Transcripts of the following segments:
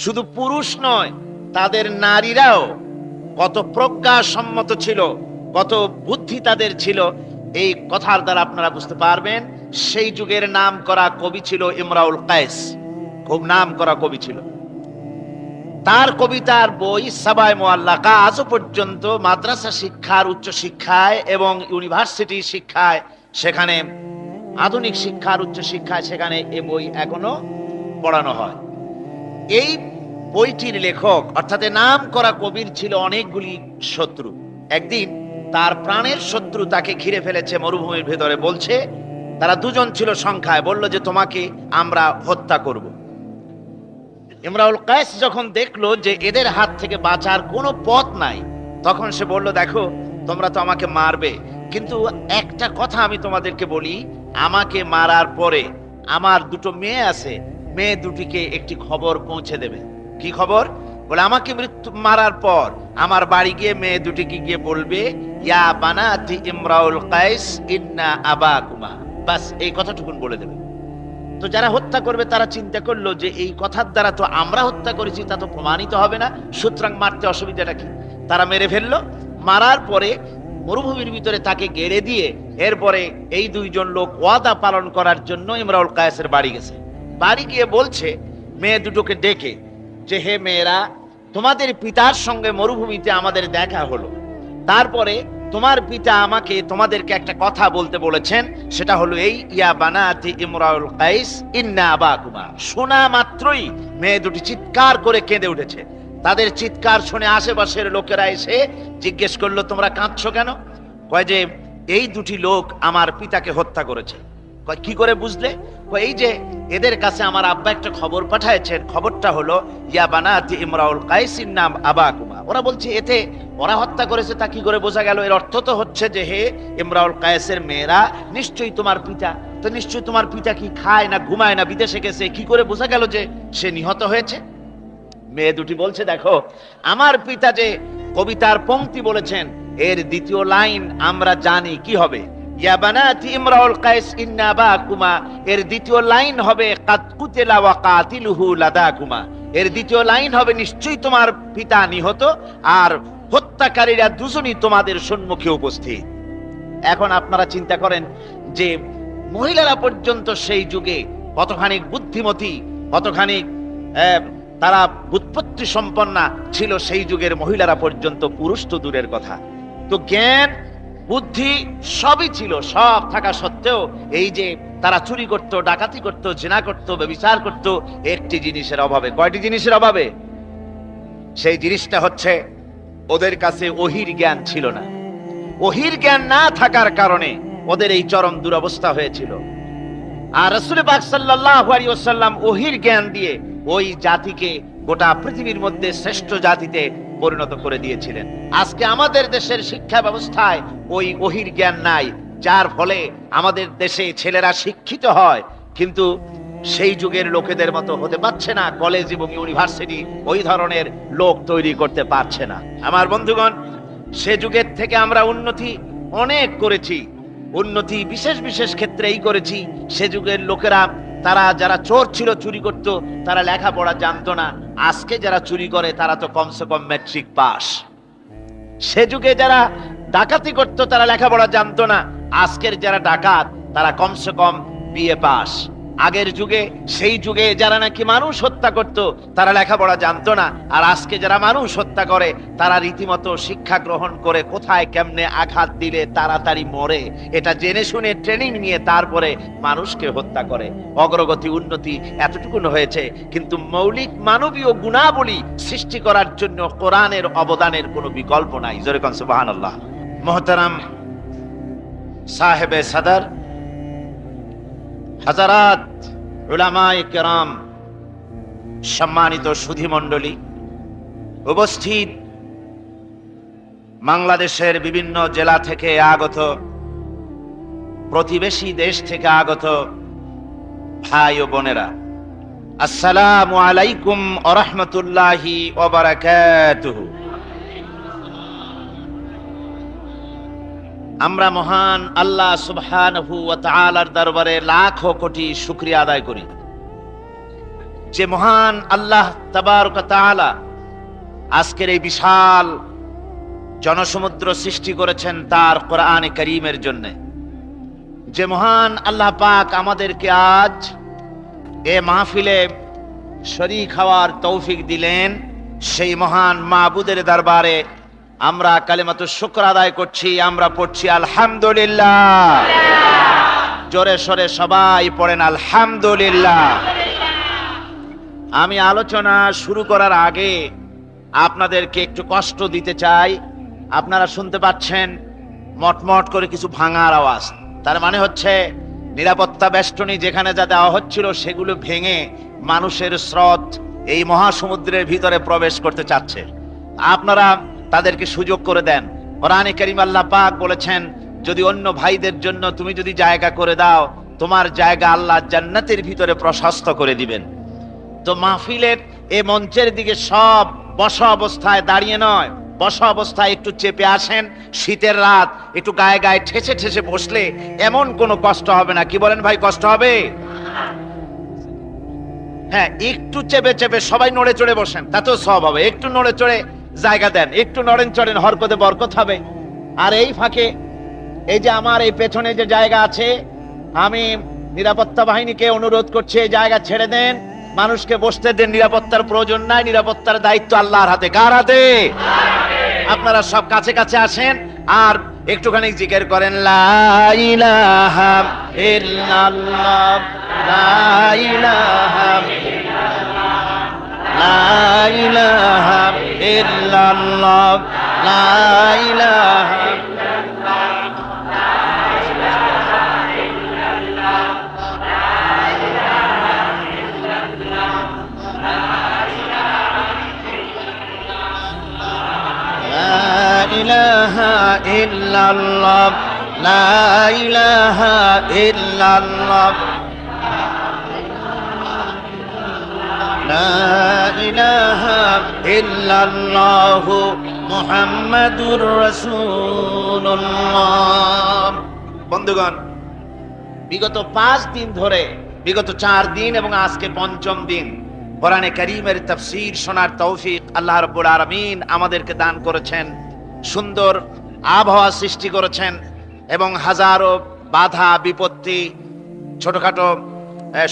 শুধু পুরুষ নয়, তাদের নারীরাও কত প্রজ্ঞাসম্মত ছিল, কত বুদ্ধি তাদের ছিল, এই কথার দ্বারা আপনারা বুঝতে পারবেন। সেই যুগের নাম করা কবি ছিল ইমরাউল কায়েস, খুব নাম করা কবি ছিল। তার কবিতার বই সাবায়ে মুআল্লাকা আজও পর্যন্ত মাদ্রাসা শিক্ষার, উচ্চ শিক্ষায় এবং ইউনিভার্সিটি শিক্ষায়, সেখানে আধুনিক শিক্ষার, উচ্চ শিক্ষায় সেখানে এ বই এখনো পড়ানো হয়। এই বইটির লেখক অর্থাৎ নাম করা কবির ছিল অনেকগুলি শত্রু। একদিন তার প্রাণের শত্রু তাকে ঘিরে ফেলেছে মরুভূমির ভেতরে, বলছে, তারা দুজন ছিল সংখ্যায়, বলল যে তোমাকে আমরা হত্যা করব। ইমরাউল কায়েস যখন দেখলো যে এদের হাত থেকে বাঁচার কোনো পথ নাই, তখন সে বলল, দেখো তোমরা তো আমাকে মারবে, কিন্তু একটা কথা আমি তোমাদেরকে বলি, আমাকে মারার পরে আমার দুটো মেয়ে আছে, মেয়ে দুটিকে একটি খবর পৌঁছে দেবে। কি খবর? বলে, আমাকে মৃত্যু মারার পর আমার বাড়ি গিয়ে মেয়ে দুটিকে গিয়ে বলবে, ইয়া বানাতি ইমরাউল কায়েস ইন্না আবাকুমা। বাস এই কথাটুকুন বলে দেবে। তো যারা হত্যা করবে তারা চিন্তা করলো যে এই কথার দ্বারা তো আমরা হত্যা করেছি, তা তো প্রমাণিত হবে না, সুতরাং মারতে অসুবিধাটা কি? তারা মেরে ফেললো। মারার পরে মরুভূমির ভিতরে তাকে গেড়ে দিয়ে এরপরে এই দুইজন লোক ওয়াদা পালন করার জন্য ইমরাউল কায়েসের বাড়ি গেছে। বাড়ি গিয়ে বলছে মেয়ে দুটোকে ডেকে যে, হে মেয়েরা, তোমাদের পিতার সঙ্গে মরুভূমিতে আমাদের দেখা হলো, তারপরে তোমার পিতা আমাকে তোমাদেরকে একটা কথা বলতে বলেছেন, সেটা হলো এই, ইয়া বানাতি ইমরাউল কায়েস ইন্না আবাকুমা। শোনা মাত্রই মেয়ে দুটি চিৎকার করে কেঁদে উঠেছে। তাদের চিৎকার শুনে আশেপাশের লোকেরা এসে জিজ্ঞেস করলো, তোমরা কাঁদছো কেন? কয় যে এই দুটি লোক আমার পিতাকে হত্যা করেছে। কয় কি করে বুঝলে? কয় এই যে এদের কাছে আমার আব্বা একটা খবর পাঠাইছেন, খবরটা হলো ইয়া বানাতি ইমরাউল কায়েস ইন্না আবাকুমা। ওরা বলছে এতে ওরা হত্যা করেছে, তা কি করে বোঝা গেল? এর অর্থ তো হচ্ছে যে হে ইমরাউল কায়েসের মেয়েরা, নিশ্চয়ই তোমার পিতা, তো নিশ্চয়ই তোমার পিতা কি খায় না ঘুমায় না বিদেশে গেছে, কি করে বোঝা গেল যে সে নিহত হয়েছে? মেয়ে দুটি বলছে, দেখো আমার পিতা যে কবিতার পংক্তি বলেছেন, এর দ্বিতীয় লাইন আমরা জানি কি হবে, ইয়া বানাতি ইমরাউল কায়েস ইন্না আবাকুমা। এর দ্বিতীয় লাইন হবে কাদ কুতিলা ওয়া কাতিলুহু লাদাকুমা। এর দ্বিতীয় লাইন হবে নিশ্চয়ই তোমার পিতা নিহত আর হত্যাকারীরা দুজনই তোমাদের সম্মুখে উপস্থিত। এখন আপনারা চিন্তা করেন যে মহিলারা পর্যন্ত সেই যুগে কতখানি বুদ্ধিমতী, কতখানি তারা বুৎপত্তি সম্পন্না ছিল সেই যুগের মহিলারা পর্যন্ত, পুরুষ তো দূরের কথা। তো জ্ঞান বুদ্ধি সবই ছিল, সব থাকা সত্ত্বেও এই যে তারা চুরি করত, ডাকাতি করত, জিনা করত, ব্যভিচার করত, একটি জিনিসের অভাবে। কয়টি জিনিসের অভাবে? সেই জিনিসটা হচ্ছে ওদের কাছে ওহির জ্ঞান ছিল না। ওহির জ্ঞান না থাকার কারণে ওদের এই চরম দুরবস্থা হয়েছিল। আর রাসূল পাক সাল্লাল্লাহু আলাইহি ওয়াসাল্লাম ওহির জ্ঞান দিয়ে ওই জাতিকে গোটা পৃথিবীর মধ্যে শ্রেষ্ঠ জাতিতে পরিণত করে দিয়েছিলেন। আজকে আমাদের দেশের শিক্ষা ব্যবস্থায় ওই ওহির জ্ঞান নাই, যার ফলে আমাদের দেশে ছেলেরা শিক্ষিত হয় কিন্তু সেই যুগের লোকেদের মতো হতে পারছে না, কলেজ এবং ইউনিভার্সিটি ওই ধরনের লোক তৈরি করতে পারছে না। আমার বন্ধুগণ, সে যুগের থেকে আমরা উন্নতি অনেক করেছি, উন্নতি বিশেষ বিশেষ ক্ষেত্রেই করেছি। সে যুগের লোকেরা, তারা যারা চোর ছিল, চুরি করত, তারা লেখাপড়া জানতো না। আজকে যারা চুরি করে তারা তো কমসে কম ম্যাট্রিক পাস। সে যুগে যারা ডাকাতি করত তারা লেখাপড়া জানতো না। আজকের যারা ডাকাত তারা কমসে কম বিএ পাস। আগের যুগে, সেই যুগে যারা নাকি মানুষ হত্যা করত তারা লেখাপড়া জানতো না, আর আজকে যারা মানুষ হত্যা করে তারা রীতিমতো শিক্ষা গ্রহণ করে কোথায় কেমনে আঘাত দিলে তাড়াতাড়ি মরে এটা জেনে শুনে ট্রেনিং নিয়ে তারপরে মানুষকে হত্যা করে। অগ্রগতি উন্নতি এতটুকু হয়েছে, কিন্তু মৌলিক মানবীয় গুণাবলী সৃষ্টি করার জন্য কোরআনের অবদানের কোনো বিকল্প নাই। জোরে কোন সুবহানাল্লাহ। মুহতারাম সাহেবে সাদর, হাজারাত উলামায়ে কেরাম, সম্মানিত সুধী মণ্ডলী, উপস্থিত বাংলাদেশের বিভিন্ন জেলা থেকে আগত, প্রতিবেশী দেশ থেকে আগত ভাই ও বোনেরা, আসসালামু আলাইকুম ওয়া রাহমাতুল্লাহি ওয়া বারাকাতুহু। আমরা মহান আল্লাহ সুবহানাহু ওয়া তাআলার দরবারে লাখো কোটি শুকরিয়া আদায় করি, যে মহান আল্লাহ তাবারক তাআলা আজকের এই বিশাল জনসমুদ্র সৃষ্টি করেছেন তার কোরআনে কারীমের জন্য, যে মহান আল্লাহ পাক আমাদেরকে আজ এ মাহফিলে শরীক হওয়ার তৌফিক দিলেন, সেই মহান মাবুদের দরবারে আমরা কালিমাতুশ শুকর আদায় করছি। আমরা পড়ছি আলহামদুলিল্লাহ। জোরে সরে সবাই পড়েন আলহামদুলিল্লাহ। আমি আলোচনা শুরু করার আগে আপনাদেরকে একটু কষ্ট দিতে চাই। আপনারা শুনতে পাচ্ছেন মটমট করে কিছু ভাঙার আওয়াজ, তার মানে হচ্ছে নিরাপত্তা বেষ্টনী যেখানে যা দেওয়া হচ্ছিল সেগুলো ভেঙে মানুষের স্রোত এই মহাসমুদ্রের ভিতরে প্রবেশ করতে চাচ্ছে। আপনারা তাদেরকে সুযোগ করে দেন। কোরআনে কারীম আল্লাহ পাক বলেছেন, যদি অন্য ভাইদের জন্য তুমি যদি জায়গা করে দাও, তোমার জায়গা আল্লাহ জান্নাতের ভিতরে প্রশস্ত করে দিবেন। তো মাহফিলের এই মঞ্চের দিকে সব বসা অবস্থায় দাঁড়িয়ে নয়, বসা অবস্থায় একটু চেপে আসেন। শীতের রাত, একটু গায়ে গায়ে ঠেসে ঠেসে বসলে এমন কোনো কষ্ট হবে না। কি বলেন ভাই, কষ্ট হবে? হ্যাঁ, একটু চেপে চেপে সবাই নড়ে চড়ে বসেন, তাতেও সব হবে। একটু নড়ে চড়ে জায়গা দেন, একটু নড়েন চড়েন, হরকতে বরকত হবে। আর এই ফাঁকে এই যে আমার এই পেছনে যে জায়গা আছে, আমি নিরাপত্তা বাহিনীকে অনুরোধ করছি এই জায়গা ছেড়ে দেন, মানুষকে বসতে দেন। নিরাপত্তার প্রয়োজন নাই, নিরাপত্তার দায়িত্ব আল্লাহর হাতে। কার হাতে? আপনারা সব কাছে কাছে আসেন আর একটুখানি জিকির করেন, লা ইলাহা ইল্লাল্লাহ, লা ইলাহা ইল্লাল্লাহ, লা ইলাহা ইল্লাল্লাহ, লা ইলাহা ইলাহা ইল্লাল্লাহ, লা ইলাহা ইল্লাল্লাহ, লা ইলাহা ইল্লাল্লাহ, মুহাম্মাদুর রাসূলুল্লাহ। বন্ধুগণ, বিগত 5 দিন ধরে, বিগত 4 দিন এবং আজকে 5ম দিন কোরআনে কারীমের তাফসীর শোনার তৌফিক আল্লাহ রাব্বুল আলামিন আমাদেরকে দান করেছেন। সুন্দর আবহাওয়া সৃষ্টি করেছেন এবং হাজারো বাধা বিপত্তি, ছোটখাটো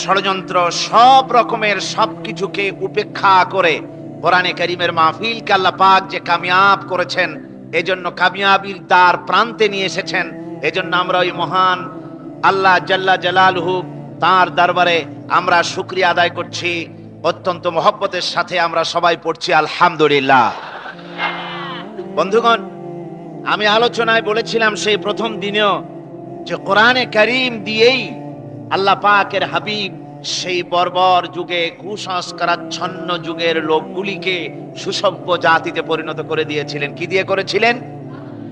ষড়যন্ত্র, সব রকমের সবকিছুকে উপেক্ষা করে কোরআনে কারীমের মাহফিলকে আল্লাহ পাক যে কামিয়াব করেছেন, এজন্য কামিয়াবির দ্বার প্রান্তে নিয়ে এসেছেন। এজন্য আমরা ওই মহান আল্লাহ জাল্লা জালালুহু তার দরবারে আমরা শুকরিয়া আদায় করছি। অত্যন্ত মহব্বতের সাথে আমরা সবাই পড়ছি আলহামদুলিল্লাহ। বন্ধুগণ, আমি আলোচনায় বলেছিলাম সেই প্রথম দিনেও যে কোরআনে কারীম দিয়েই আল্লাহ পাকের হাবিব সেই বর্বর যুগে কুসংস্কারাচ্ছন্ন যুগের লোকগুলিকে সুসভ্য জাতিতে পরিণত করে দিয়েছিলেন। কি দিয়ে করেছিলেন?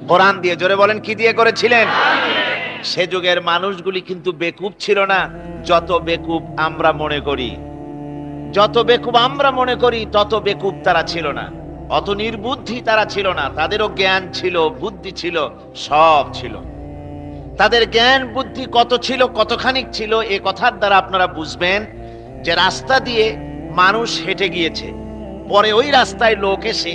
কোরআন দিয়ে। জোরে বলেন, কি দিয়ে করেছিলেন? সে যুগের মানুষগুলি কিন্তু বেকুব ছিল না যত বেকুব আমরা মনে করি। যত বেকুব আমরা মনে করি তত বেকুব তারা ছিল না, অত নির্বুদ্ধি তারা ছিল না। তাদেরও জ্ঞান ছিল, বুদ্ধি ছিল, সব ছিল। তাদের জ্ঞান বুদ্ধি কত ছিল, কতখানি ছিল, এ কথার দ্বারা আপনারা বুঝবেন যে রাস্তা দিয়ে মানুষ হেঁটে গিয়েছে, পরে ওই রাস্তায় লোক এসে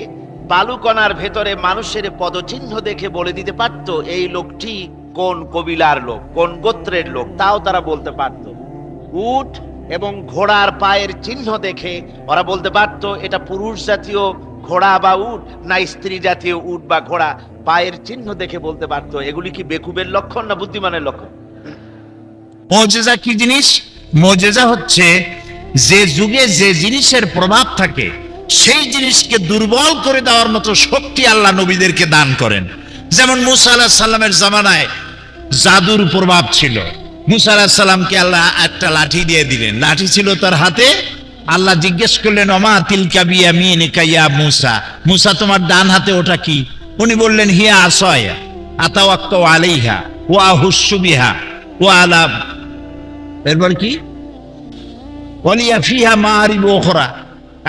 বালুকণার ভেতরে মানুষের পদচিহ্ন দেখে বলে দিতে পারত এই লোকটি কোন কবিলার লোক, কোন গোত্রের লোক, তাও তারা বলতে পারত। উট এবং ঘোড়ার পায়ের চিহ্ন দেখে ওরা বলতে পারত এটা পুরুষ জাতীয় ঘোড়া বা উট না স্ত্রী জাতীয় উট বা ঘোড়া, পায়ের চিহ্ন দেখে বলতে পারত। এগুলি কি বেকুবের লক্ষণ না বুদ্ধিমানের লক্ষণ? মুজিজা কি জিনিস? মুজিজা হচ্ছে যে যুগে যে জিনিসের প্রভাব থাকে সেই জিনিসকে দুর্বল করে দেওয়ার মতো শক্তি আল্লাহ নবীদেরকে দান করেন। যেমন মুসা আলাইহিস সালামের জামানায় জাদুর প্রভাব ছিল। মুসা আলাইহিস সালামকে আল্লাহ একটা লাঠি দিয়ে দিলেন, লাঠি ছিল তার হাতে। আল্লাহ জিজ্ঞেস করলেন, ওমা তিলকা বিয়ামিনিকা ইয়া মুসা, মুসা তোমার ডান হাতে ওটা কি? উনি বললেন, হিয়া আসায়া আতাওয়াক্কাউ আলাইহা ওয়া আহুসসু বিহা ওয়া আলা, এরপর কি, ওয়ালিয়া ফিহা মাআরিব উখরা।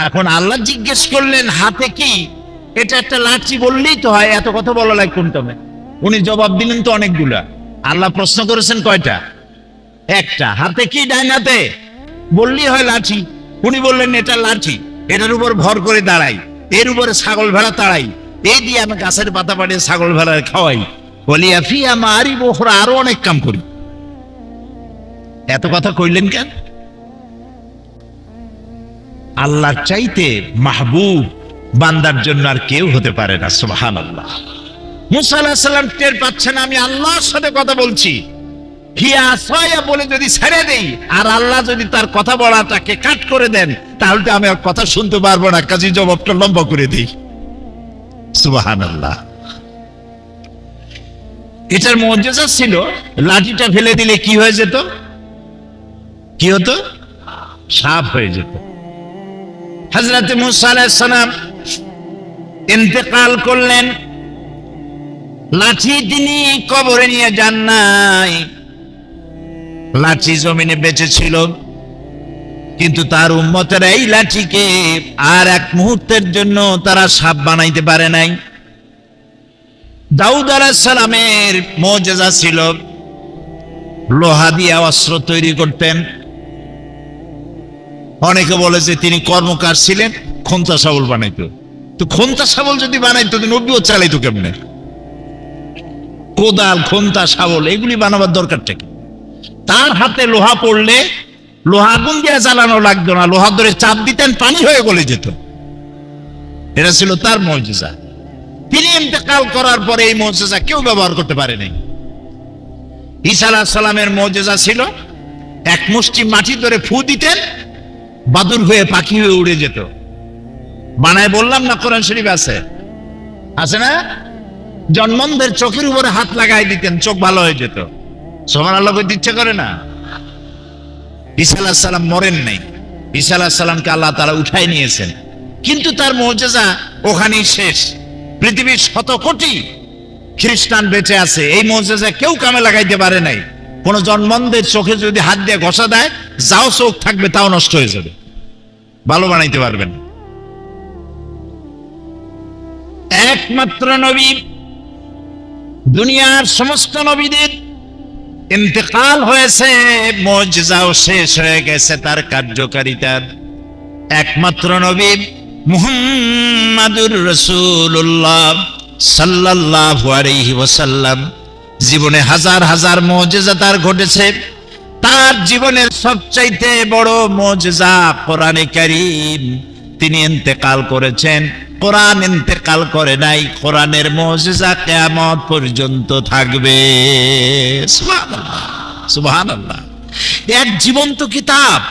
এখন আল্লাহ জিজ্ঞেস করলেন হাতে কি? এটা একটা লাঠি বললেই তো হয়, এত কথা বলা লাগে কোনটা? উনি জবাব দিলেন তো অনেকগুলা। আল্লাহ প্রশ্ন করেছেন কয়টা? একটা। হাতে কি? ডাইন হাতে বললেই হয় লাঠি। উনি বললেন এটা লাঠি, এটার উপর ভর করে দাঁড়াই, এর উপরে ছাগল ভেড়া তাড়াই, এই দিয়ে আমি গাছের পাতা পাড়িয়ে ছাগল ভেড়া খাওয়াই, বলিয়া ফিয়া মারি বহরা, আরো অনেক কাম করি। এত কথা কইলেন কেন? আল্লাহর চাইতে মাহবুব বান্দার জন্য আর কেউ হতে পারে না। সুবহানাল্লাহ। মুসা আলাইহিস সালাম টের পাচ্ছেন আমি আল্লাহর সাথে কথা বলছি, হিয়া আসায়া বলে যদি ছেড়ে দেই আর আল্লাহ যদি তার কথা বলাটাকে কাট করে দেন, তাহলে তো আমি আর কথা শুনতে পারবো না, কাজী জবাবটা লম্বা করে দিই। সুবহানাল্লাহ। এটার মুজিজা ছিল, লাঠিটা ফেলে দিলে কি হয়ে যেত? কি হতো? সাপ হয়ে যেত। হযরত মুসা আলাইহিস সালাম ইন্তেকাল করলেন, লাঠি তিনি কবরে নিয়ে যান নাই, লাঠি জমিনে বেঁচে ছিল, কিন্তু তার উম্মতেরা এই লাঠিকে আর এক মুহূর্তের জন্য তারা সাপ বানাইতে পারে নাই। দাউদ আলাইহিস সালামের মুজিজা ছিল লোহা দিয়ে অস্ত্র তৈরি করতেন। অনেকে বলে যে তিনি কর্মকার ছিলেন, খোন্তা শাবল বানাইতো। তো খোন্তা শাবল যদি বানাইতো তো নবীও চালাইতো কেমনে? কোদাল, খোন্তা, শাবল এগুলি বানাবার দরকারটা কি? তার হাতে লোহা পড়লে লোহা আগুন দিয়ে জ্বালানো লাগতো না, লোহা ধরে চাপ দিতেন, পানি হয়ে গলে যেত। এটা ছিল তার মুজিজা। তিনি ইন্তেকাল করার পরে এই মুজিজা কেউ ব্যবহার করতে পারে নাই। ঈসা আলাইহিস সালামের মুজিজা ছিল এক মুষ্টি মাটি ধরে ফু দিতেন, বাদুর হয়ে পাখি হয়ে উড়ে যেত। বানায় বললাম না, কোরআন শরীফ আছে, আছে না? জন্মদের চোখের উপরে হাত লাগাই দিতেন, চোখ ভালো হয়ে যেত। সুবহানাল্লাহ বলতে ইচ্ছা করে না? ঈসা আলাইহিস সালাম মরেন নাই, ঈসা আলাইহিস সালামকে আল্লাহ তাআলা উঠাই নিয়েছেন, কিন্তু তার মুজিজা ওখানেই শেষ। পৃথিবীর শত কোটি খ্রিস্টান বেঁচে আছে, এই মুজিজা কেউ কামে লাগাইতে পারে নাই। কোন জন্মদের চোখে যদি হাত দিয়ে ঘষা দেয়, যাও চোখ থাকবে তাও নষ্ট হয়ে যাবে, ভালো বানাইতে পারবেন। একমাত্র নবী, দুনিয়ার সমস্ত নবীদের ইন্তেকাল হয়েছে, মুজিজাও শেষ হয়ে গেছে তার কার্যকারিতার। একমাত্র নবী মুহাম্মাদুর রাসূলুল্লাহ সাল্লাল্লাহু আলাইহি ওয়াসাল্লাম, জীবনে হাজার হাজার মুজিজা তার ঘটেছে। তার জীবনের সবচাইতে বড় মুজিজা কোরআনে কারীম। তিনি ইন্তেকাল করেছেন, কোরআন ইন্তেকাল করে নাই। কোরআনের মুজিজা কিয়ামত পর্যন্ত থাকবে। সুবহানাল্লাহ, সুবহানাল্লাহ। এক জীবন্ত কিতাব,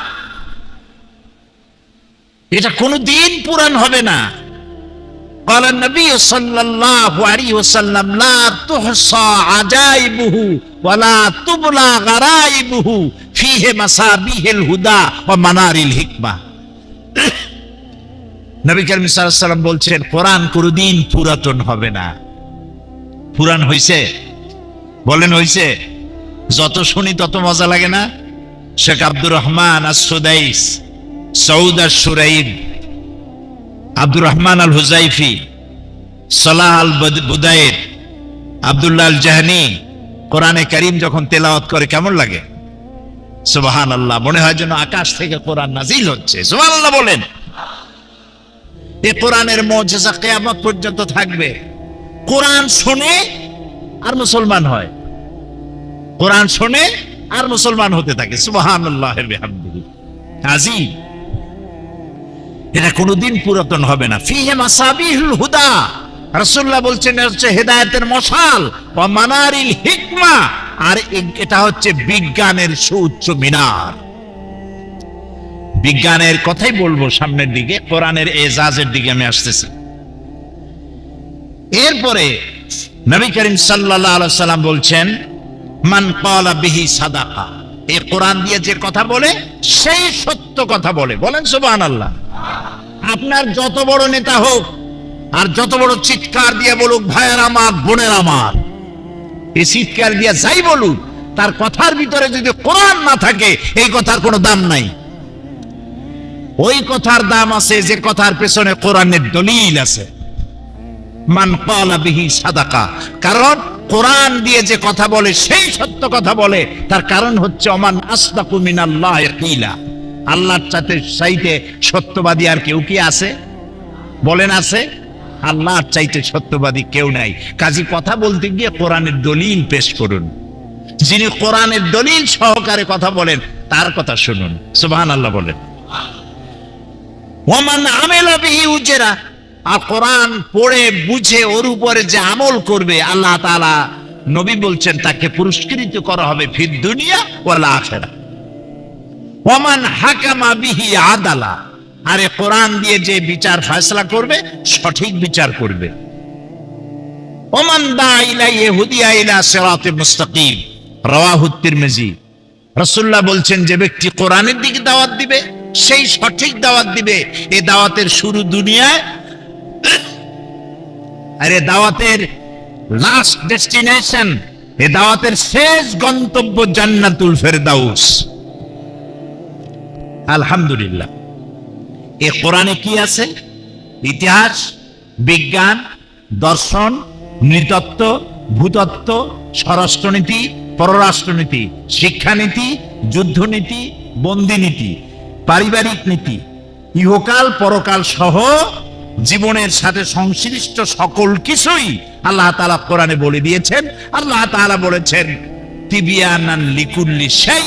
এটা কোনদিন পুরান হবে না। قال النبي صلى الله عليه وسلم لا تحصى عجائبه ولا تبلى غرائبه فيه مصابيح الهدى ومنار الحكمة। নবী করিম সাল্লাল্লাহু আলাইহি ওয়াসাল্লাম বলছেন, কোরআন কোনদিন পুরাতন হবে না। পুরান হইছে? বলেন হইছে? যত শুনি তত মজা লাগে না? শেখ আব্দুর রহমান আস-সুদাইস, সৌদ আশ-শুরাইব, আব্দুর রহমান আল হুজাইফি, সালাহ আল বুদাইর, আব্দুল্লাহ আল জাহানি কোরআনে কারীম যখন তেলাওয়াত করে কেমন লাগে? সুবহানাল্লাহ, মনে হয় যেন আকাশ থেকে কোরআন নাজিল হচ্ছে। সুবহানাল্লাহ বলেন। এই কোরআনের মুজিজা কিয়ামত পর্যন্ত থাকবে। কোরআন শুনে আর মুসলমান হয়, কোরআন শুনে আর মুসলমান হতে থাকে। সুবহানাল্লাহ বিহামদিহি। আজিব, এটা কোনদিন পুরাতন হবে না। ফিহে মাসাবিহুল হুদা, রাসূলুল্লাহ বলছেন এটা হচ্ছে হেদায়েতের মশাল, ওয়া মানারিল হিকমা, আর এটা হচ্ছে বিজ্ঞানের সুউচ্চ মিনার। বিজ্ঞানের কথাই বলবো সামনের দিকে, কোরআনের এজাজের দিকে আমি আসতেছি। এরপরে নবী করিম সাল্লাল্লাহু আলাইহি সাল্লাম বলছেন, মান ক্বালা বিহি সাদাকা, এই কোরআন দিয়ে যে কথা বলে সেই সত্য কথা বলে। বলেন সুবহানাল্লাহ। আপনার যত বড় নেতা হোক আর যত বড় চিৎকার দিয়ে বলুক, ভাইয়ের আমার, বোনের আমার, এই চিৎকার দিয়ে যাই বলুক, তার কথার ভিতরে যদি কোরআন না থাকে, এই কথার কোনো দাম নাই। ওই কথার দাম আছে যে কথার পেছনে কোরআনের দলিল আছে। মান ক্বালা বিহি সাদাকা, কারণ কোরআন দিয়ে যে কথা বলে সেই সত্য কথা বলে। তার কারণ হচ্ছে ওমান আসদাকু মিনাল্লাহি কিলা, আল্লাহর চাইতে সত্যবাদী আর কেউ কি আছে? বলেন আছে? আল্লাহর চাইতে সত্যবাদী কেউ নাই। কাজী কথা বলতে গিয়ে কোরআনের দলিল পেশ করুন। যিনি কোরআনের দলিল সহকারে কথা বলেন তার কথা শুনুন। সুবহানাল্লাহ বলেন। ওমান আমেলা বিহি উজরা, আর কোরআন পড়ে বুঝে ওর উপরে যে আমল করবে আল্লাহ তাআলা নবী বলছেন তাকে পুরস্কৃত করা হবে ফিদ দুনিয়া ওয়াল আখিরাহ। ওমান হাকামা বিহি আদালা, আরে কোরআন দিয়ে যে বিচার ফয়সালা করবে সঠিক বিচার করবে। ওমান দা ইলাইহি হুদিয়া ইলা সিরাতিল মুস্তাকিম, রাওয়াহু তিরমিজি। রাসূলুল্লাহ বলছেন যে ব্যক্তি কোরআনের দিকে দাওয়াত দিবে সেই সঠিক দাওয়াত দিবে। এই দাওয়াতের শুরু দুনিয়ায়, আর এই দাওয়াতের লাস্ট ডেস্টিনেশন, এই দাওয়াতের শেষ গন্তব্য জান্নাতুল ফেরদাউস। আলহামদুলিল্লাহ। এই কোরআনে কি আছে? ইতিহাস, বিজ্ঞান, দর্শন, নৃতত্ত্ব, ভূতত্ত্ব, স্বরাষ্ট্রনীতি, পররাষ্ট্রনীতি, শিক্ষানীতি, যুদ্ধনীতি, বন্দিনীতি, পারিবারিক নীতি, ইহকাল পরকাল সহ জীবনের সাথে সংশ্লিষ্ট সকল কিছুই আল্লাহ তাআলা কোরআনে বলে দিয়েছেন। আল্লাহ তাআলা বলেছেন তিবিয়ানান লিকুল্লি শাই,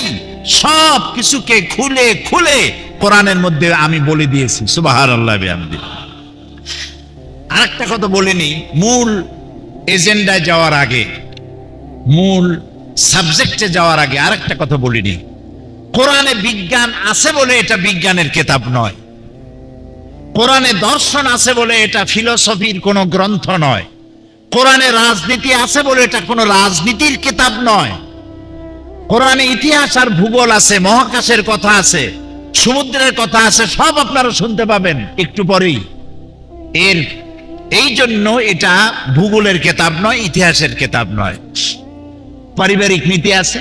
সব কিছুকে খুলে খুলে কোরআনের মধ্যে আমি বলে দিয়েছি। সুবহানাল্লাহ বিহামদিহি। আরেকটা কথা বলিনি, মূল এজেন্ডায় যাওয়ার আগে, মূল সাবজেক্টে যাওয়ার আগে আরেকটা কথা বলিনি। কোরআনে বিজ্ঞান আছে বলে এটা বিজ্ঞানের কিতাব নয়। কোরআনে দর্শন আছে বলে এটা ফিলোসফির কোনো গ্রন্থ নয়। কোরআনে রাজনীতি আছে বলে এটা কোনো রাজনীতির কিতাব নয়। কোরআনে ইতিহাস আর ভূগোল আছে, মহাকাশের কথা আছে, সমুদ্রের কথা আছে, সব আপনারা শুনতে পাবেন একটু পরেই। এই জন্য এটা ভূগোলের কিতাব নয়, ইতিহাসের কিতাব নয়। পারিবারিক নীতি আছে,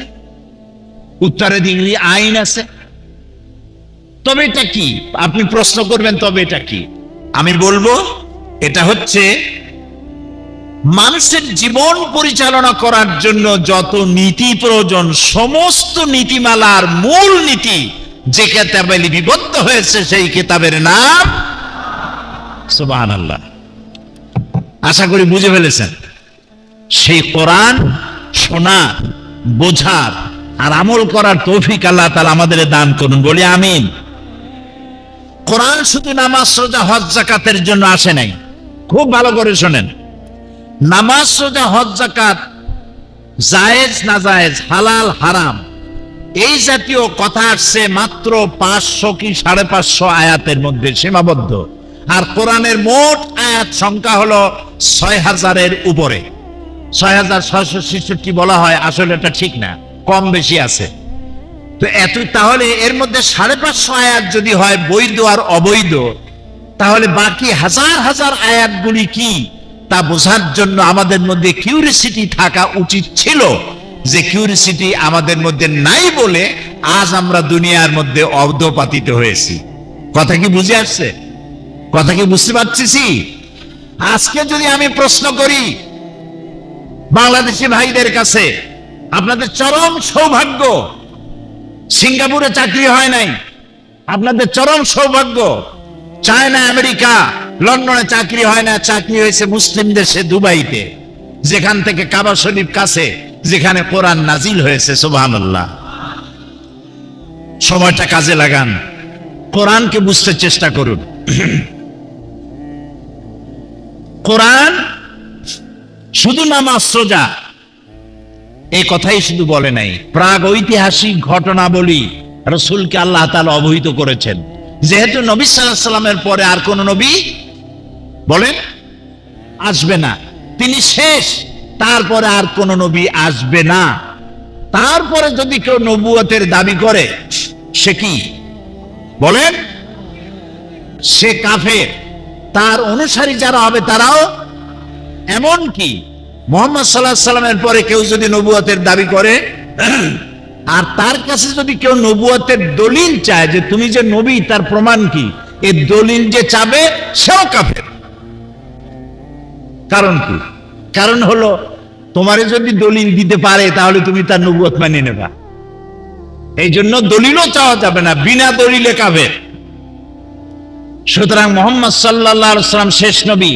উত্তরাধিকারী আইন আছে। তবে এটা কি? আপনি প্রশ্ন করবেন তবে এটা কি? আমি বলবো এটা হচ্ছে মানুষের জীবন পরিচালনা করার জন্য যত নীতি প্রয়োজন, সমস্ত নীতিমালার মূল নীতি যে কিতাবে লিপিবদ্ধ হয়েছে সেই কিতাবের নাম সুবহানাল্লাহ। আশা করি বুঝে ফেলেছেন। সেই কোরআন শোনার, বোঝার আর আমল করার তৌফিক আল্লাহ তাআলা আমাদের দান করুন, বলি আমিন। কোরআন শুধু নামাজ, রোজা, হজ, যাকাতের জন্য আসে নাই। খুব ভালো করে শোনেন। নামাজ, রোজা, হজ, যাকাত জায়েজ না জায়েজ, হালাল হারাম, এই জাতীয় কথা আসছে মাত্র 500 কি 550 আয়াতের মধ্যে সীমাবদ্ধ। আর কোরআনের মোট আয়াত সংখ্যা হলো 6000-এর উপরে। 6666 বলা হয়, আসলে এটা ঠিক না, কম বেশি আছে। তো তাহলে এর মধ্যে 550 আয়াত যদি হয় বৈধ আর অবৈধ, তাহলে বাকি হাজার হাজার আয়াতগুলি কি তা বোঝার জন্য আমাদের মধ্যে কিউরিসিটি থাকা উচিত ছিল। যে কিউরিসিটি আমাদের মধ্যে নাই বলে আজ আমরা দুনিয়ার মধ্যে অধঃপাতিত হয়েছি। কথা কি বুঝে আসছে? কথা কি বুঝতে পারছি? আজকে যদি আমি প্রশ্ন করি বাংলাদেশি ভাইদের কাছে, আপনাদের চরম সৌভাগ্য সিঙ্গাপুরে চাকরি হয় নাই, আপনাদের চরম সৌভাগ্য চায়না, আমেরিকা, লন্ডনে চাকরি হয় না, চাকরি হয়েছে মুসলিম দেশে দুবাইতে, যেখান থেকে কাবা শরীফ কাছে, যেখানে কোরআন নাজিল হয়েছে। সুবহানাল্লাহ। সময়টা কাজে লাগান, কোরআনকে বুঝতে চেষ্টা করুন। কোরআন শুধু নামাজ, রোজা এই কথাই শুধু বলে নাই, প্রাগ ঐতিহাসিক ঘটনাবলী রাসূলকে আল্লাহ তাআলা অবহিত করেছেন। যেহেতু নবী সাল্লাল্লাহু আলাইহি ওয়াসাল্লামের পরে আর কোন নবী বলেন আসবে না, তিনি শেষ, তারপরে আর কোন নবী আসবে না। তারপরে যদি কেউ নবুয়তের দাবি করে সে কি বলেন? সে কাফের। তার অনুসারী যারা হবে তারাও এমন কি মুহাম্মদ সাল্লাল্লাহু আলাইহি ওয়াসাল্লামের পরে কেউ যদি নবুয়তের দাবি করে আর তার কাছে যদি কেউ নবুয়তের দলিল চায় যে তুমি যে নবী, তার প্রমাণ কি, এই দলিল যে চাবে সেও কাফের। কারণ কি? কারণ হলো তোমারে যদি দলিল দিতে পারে তাহলে তুমি তার নবুয়ত মেনে নেবা। এই জন্য দলিলও চাওয়া যাবে না, বিনা দলিলে কাফের। সুতরাং মুহাম্মদ সাল্লাল্লাহু আলাইহি ওয়াসাল্লাম শেষ নবী,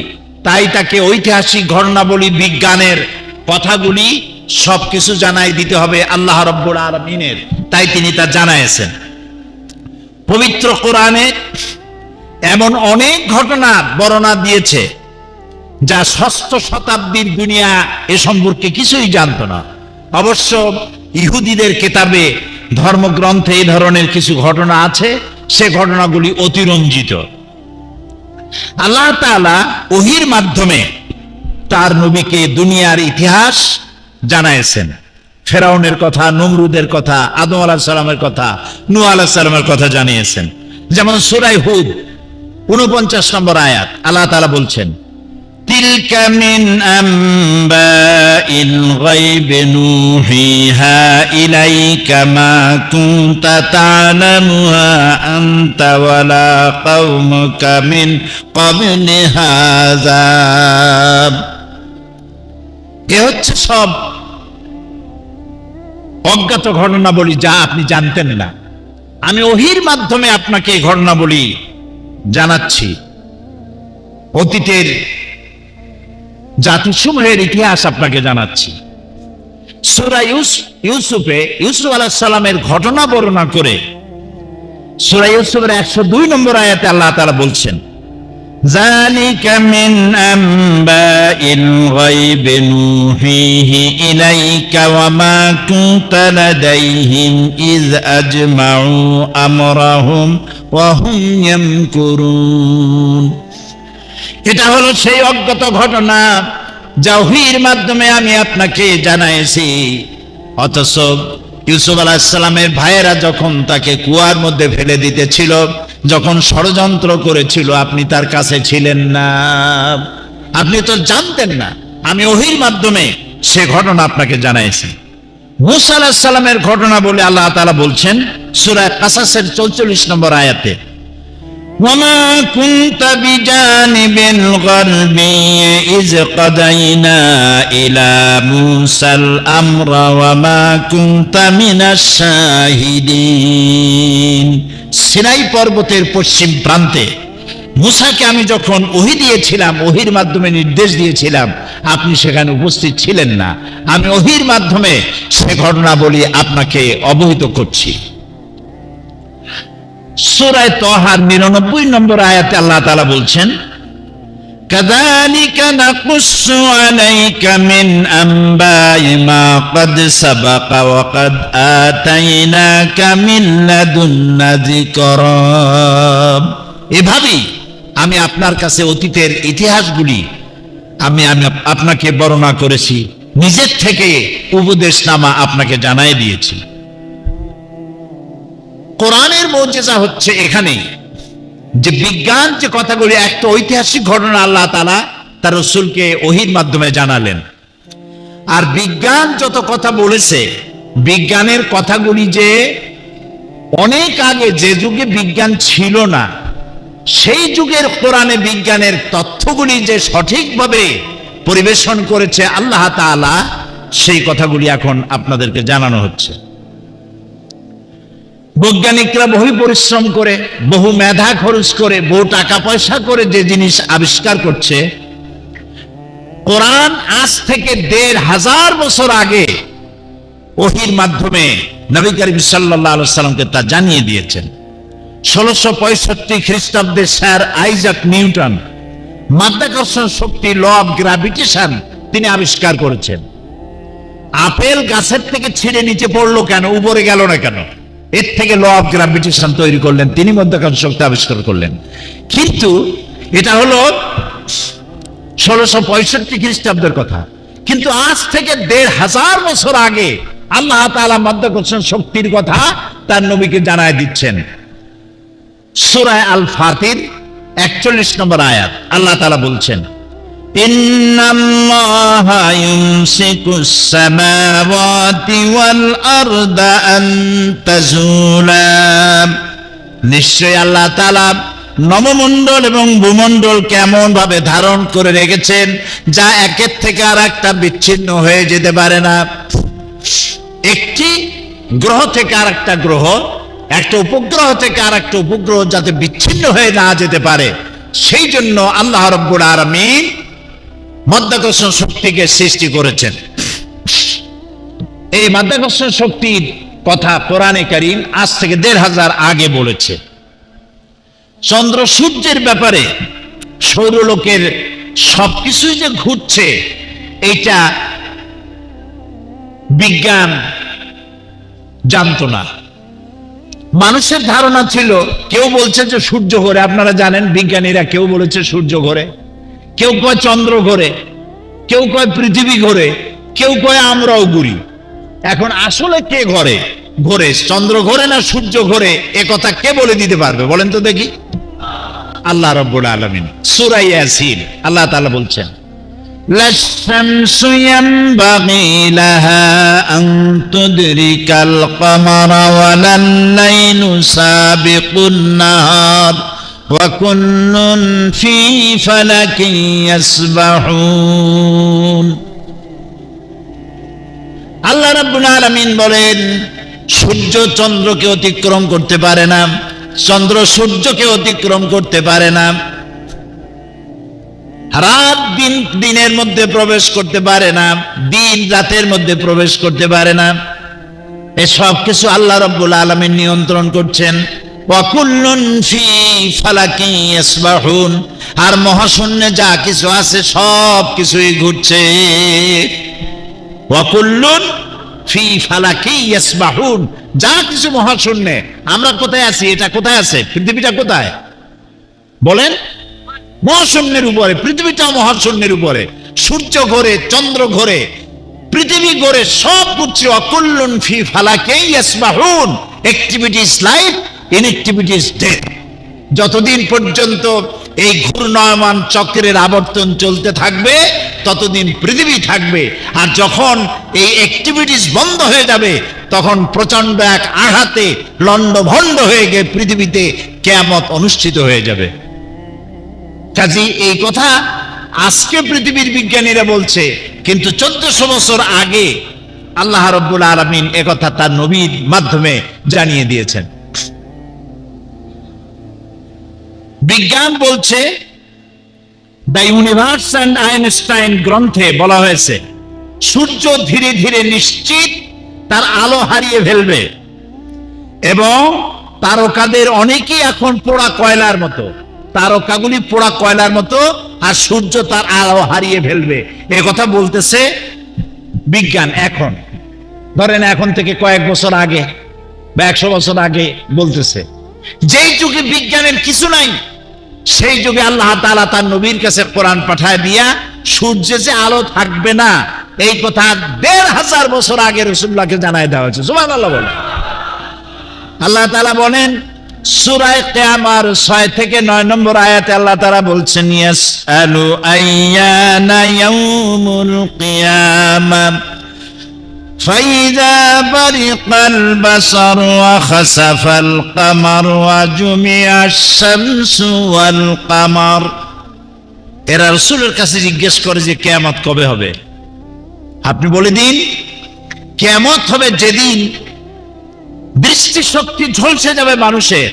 তাই তাকে ঐতিহাসিক ঘটনাবলী, বিজ্ঞানের কথাগুলি সবকিছু জানাই দিতে হবে আল্লাহ রাব্বুল আলামিনের, তাই তিনি তা জানাইছেন। পবিত্র কোরআনে এমন অনেক ঘটনা বর্ণনা দিয়েছে যা ষষ্ঠ শতাব্দীর দুনিয়া এ সম্পর্কে কিছুই জানতো না। অবশ্য ইহুদিদের কেতাবে, ধর্মগ্রন্থে এই ধরনের কিছু ঘটনা আছে, সে ঘটনাগুলি অতিরঞ্জিত। আল্লাহ তাআলা ওহীর মাধ্যমে তার নবীকে দুনিয়ার ইতিহাস জানাইছেন। ফেরাউনের কথা, নমরুদের কথা, আদম আলাইহিস সালামের কথা, নূহ আলাইহিস সালামের কথা জানিয়েছেন। যেমন সূরা হুদ 49 নম্বর আয়াত, আল্লাহ তাআলা বলছেন, তিলকা মিন আম্বাইল গায়বি নূহিহা ইলাইকা মা কুনতা তা'লামুহা আনতা ওয়ালা কওমুকা মিন ক্বাবলি হাযা। এ হচ্ছে সব অজ্ঞাত ঘটনা বলি যা আপনি জানতেন না। আমি ওহীর মাধ্যমে আপনাকে এই ঘটনা বলি জানাচ্ছি। অতীতের জাতিসমূহের ইতিহাস আপনাকে জানাচ্ছি। সূরা ইউসুফে ইউসুফ আলাইহিস সালামের ঘটনা বর্ণনা করে সূরা ইউসুফের 102 নম্বর আয়াতে আল্লাহ তাআলা বলছেন, যালিকা মিন আম্বাইল গায়বি নূহিহি ইলাইকা ওয়া মা কুনতা লাদাইহিম ইয আজমাউ আমরাহুম ওয়া হুম ইয়ামকুরুন। এটা হলো সেই অজ্ঞাত ঘটনা যা ওহীর মাধ্যমে আমি আপনাকে জানাইছি। অথচ ইউসুফ আলাইহিস সালামের ভাইয়েরা যখন তাকে কুয়ার মধ্যে ফেলে দিতেছিল, যখন ষড়যন্ত্র করেছিল, আপনি তার কাছে ছিলেন না, আপনি তো জানতেন না। আমি ওহীর মাধ্যমে সে ঘটনা আপনাকে জানাইছি। মূসা আলাইহিস সালামের ঘটনা বলে আল্লাহ তাআলা বলছেন সূরা কাসাসের 44 নম্বর আয়াতে, ওয়ামা কুনতা বিজানিবিল গারবি ইয কাদাইনা ইলা মূসাল আমরা ওয়ামা কুনতা মিনাশ শাহিদিন। সিনাই পর্বতের পশ্চিম প্রান্তে মূসাকে আমি যখন ওহী দিয়েছিলাম, ওহীর মাধ্যমে নির্দেশ দিয়েছিলাম, আপনি সেখানে উপস্থিত ছিলেন না। আমি ওহীর মাধ্যমে সে ঘটনা বলি আপনাকে অবহিত করছি। সূরা তাহার 99 নম্বর আয়াতে আল্লাহ তাআলা বলছেন, কাযালিকা নাকুসসু আলাইকা মিন আম্বাই মা ক্বাদ সাবাকা ওয়া ক্বাদ আতাইনাকা মিন লাদুন্না যিকরা। এভাবেই আমি আপনার কাছে অতীতের ইতিহাসগুলি আমি আপনাকে বর্ণনা করেছি, নিজের থেকে উপদেশনামা আপনাকে জানাই দিয়েছি। কোরআনের মুজিজা হচ্ছে এখানে যে বিজ্ঞান যে কথাগুলি, একটা ঐতিহাসিক ঘটনা আল্লাহ তাআলা তার রাসূলকে ওহীর মাধ্যমে জানালেন। আর বিজ্ঞান যত কথা বলেছে, বিজ্ঞানের কথাগুলি যে অনেক আগে, যে যুগে বিজ্ঞান ছিল না, সেই যুগের কোরআনে বিজ্ঞানের তথ্যগুলি যে সঠিকভাবে পরিবেশন করেছে আল্লাহ তাআলা, সেই কথাগুলি এখন আপনাদেরকে জানানো হচ্ছে। বৈজ্ঞানিকরা বহু পরিশ্রম করে, বহু মেধা খরচ করে, বহু টাকা পয়সা করে যে জিনিস আবিষ্কার করছে, কোরআন আজ থেকে 1500 বছর আগে ওহীর মাধ্যমে নবী করিম সাল্লাল্লাহু আলাইহি সাল্লামকে তা জানিয়ে দিয়েছেন। 1665 খ্রিস্টাব্দে স্যার আইজাক নিউটন মাধ্যাকর্ষণ শক্তি, ল অফ গ্র্যাভিটেশন তিনি আবিষ্কার করেছেন। আপেল গাছের থেকে ছিঁড়ে নিচে পড়লো কেন, উপরে গেল না কেন? এর থেকে ল অফ গ্র্যাভিটেশন তৈরি করলেন তিনি, মাধ্যাকর্ষণ শক্তি আবিষ্কার করলেন। কিন্তু এটা হলো 1665 খ্রিস্টাব্দের কথা। কিন্তু আজ থেকে 1500 বছর আগে আল্লাহ তাআলা মাধ্যাকর্ষণ শক্তির কথা তার নবীকে জানায় দিচ্ছেন। সূরা আল ফাতির 41 নম্বর আয়াত আল্লাহ তাআলা বলছেন, ইন্নাল্লাহা ইউমসিকুস সামাওয়াতি ওয়াল আরদা আন তাজুলা। নিশ্চয় আল্লাহ তাআলা নবমণ্ডল এবং ভূমণ্ডল কেমন ভাবে ধারণ করে রেখেছেন, যা একের থেকে আর একটা বিচ্ছিন্ন হয়ে যেতে পারে না। একটি গ্রহ থেকে আর একটা গ্রহ, একটা উপগ্রহ থেকে আর একটা উপগ্রহ যাতে বিচ্ছিন্ন হয়ে না যেতে পারে, সেই জন্য আল্লাহ রাব্বুল আলামিন মাধ্যাকর্ষণ শক্তিকে সৃষ্টি করেছেন। এই মাধ্যাকর্ষণ শক্তির কথা কোরআনে কারীম আজ থেকে ১৫০০ আগে বলেছে। চন্দ্র সূর্যের ব্যাপারে সৌরলোকের সবকিছুই যে ঘুরছে, এটা বিজ্ঞান জানতো না। মানুষের ধারণা ছিল, কেউ বলছে যে সূর্য ঘোরে, আপনারা জানেন বিজ্ঞানীরা, কেউ বলেছে সূর্য ঘোরে, কেউ কয় চন্দ্র ঘোরে, কেউ কয় পৃথিবী ঘোরে, কেউ কয় আমরাও ঘুরি। এখন আসলে কে ঘোরে, চন্দ্র ঘোরে না সূর্য ঘোরে, এ কথা কে বলে দিতে পারবে বলেন তো দেখি? আল্লাহ রাব্বুল আলামিন সূরা ইয়াসিন আল্লাহ তাআলা বলছেন, লাশ-শামসু ইয়ানবাগি লাহা আন তুদরিকাল কমারা ওয়ালাল লাইলু সাবিকুন নাহার ওয়া কুল্লুন ফি ফালাকিন ইয়াসবাহুন। আল্লাহ রাব্বুল আলামিন বলেন, সূর্য চন্দ্রকে অতিক্রম করতে পারে না, চন্দ্র সূর্যকে অতিক্রম করতে পারে না, রাত দিনের মধ্যে প্রবেশ করতে পারে না, দিন রাতের মধ্যে প্রবেশ করতে পারে না। এসব কিছু আল্লাহ রাব্বুল আলামিন নিয়ন্ত্রণ করছেন। ওয়া কুল্লুন ফি ফালাকিন ইয়াসবাহুন, আর মহাশূন্যে যা কিছু আছে সব কিছুই ঘুরছে। ওয়া কুল্লুন ফি ফালাকিন ইয়াসবাহুন, যা কিছু মহাশূন্যে। আমরা কোথায় আছি? এটা কোথায় আছে? পৃথিবীটা কোথায় বলেন? মহাশূন্যের উপরে। পৃথিবীটাও মহাশূন্যের উপরে। সূর্য ঘোরে, চন্দ্র ঘোরে, পৃথিবী ঘোরে, সব ঘুরছে। অকুল্লুন ফি ফালাকিন ইয়াসবাহুন। Activity is life, inactivity is death. যতদিন পর্যন্ত এই ঘূর্ণয়মান চক্রের আবর্তন চলতে থাকবে, ততদিন পৃথিবী থাকবে। আর যখন এই অ্যাক্টিভিটিস বন্ধ হয়ে যাবে, তখন প্রচন্ড এক আঘাতে লণ্ডভণ্ড হয়ে গিয়ে পৃথিবীতে কিয়ামত অনুষ্ঠিত হয়ে যাবে। কাজী এই কথা আজকে পৃথিবীর বিজ্ঞানীরা বলছে, কিন্তু ১৪০০ বছর আগে আল্লাহ রাব্বুল আলামিন একথা তার নবীর মাধ্যমে জানিয়ে দিয়েছেন। বিজ্ঞান বলছে, দ্য ইউনিভার্স অ্যান্ড আইনস্টাইন গ্রন্থে বলা হয়েছে, সূর্য ধীরে ধীরে নিশ্চিত তার আলো হারিয়ে ফেলবে এবং তারকাদের অনেকেই এখন পোড়া কয়লার মতো, তারকাগুলি পোড়া কয়লার মতো, আর সূর্য তার আলো হারিয়ে ফেলবে। এ কথা বলতেছে বিজ্ঞান। এখন ধরেন এখন থেকে কয়েক বছর আগে বা ১০০ বছর আগে বলতেছে। যেই যুগে বিজ্ঞানের কিছু নাই, সেই যুগে আল্লাহ তাআলা তার নবীর কাছে কোরআন পাঠায় দিয়া সূর্যে যে আলো থাকবে না, এই কথা ১৫০০ বছর আগে রাসূলুল্লাহকে জানায় দেওয়া হয়েছে। সুবহানাল্লাহ বলেন। আল্লাহ তাআলা বলেন সূরা কিয়ামার ৬ থেকে ৯ নম্বর আয়াতে আল্লাহ তাআলা বলছেন, ইয়াসআলু আইয়ানা ইয়াউমুল কিয়ামা ফাইযা বারিকাল বাসার ওয়া খাসাফাল কামার ওয়া জুমিআশ শামসু ওয়াল কামার। এরা রাসূলের কাছে জিজ্ঞেস করে যে কিয়ামত কবে হবে? আপনি বলে দিন, কিয়ামত হবে যেদিন দৃষ্টি শক্তি ঝলসে যাবে মানুষের,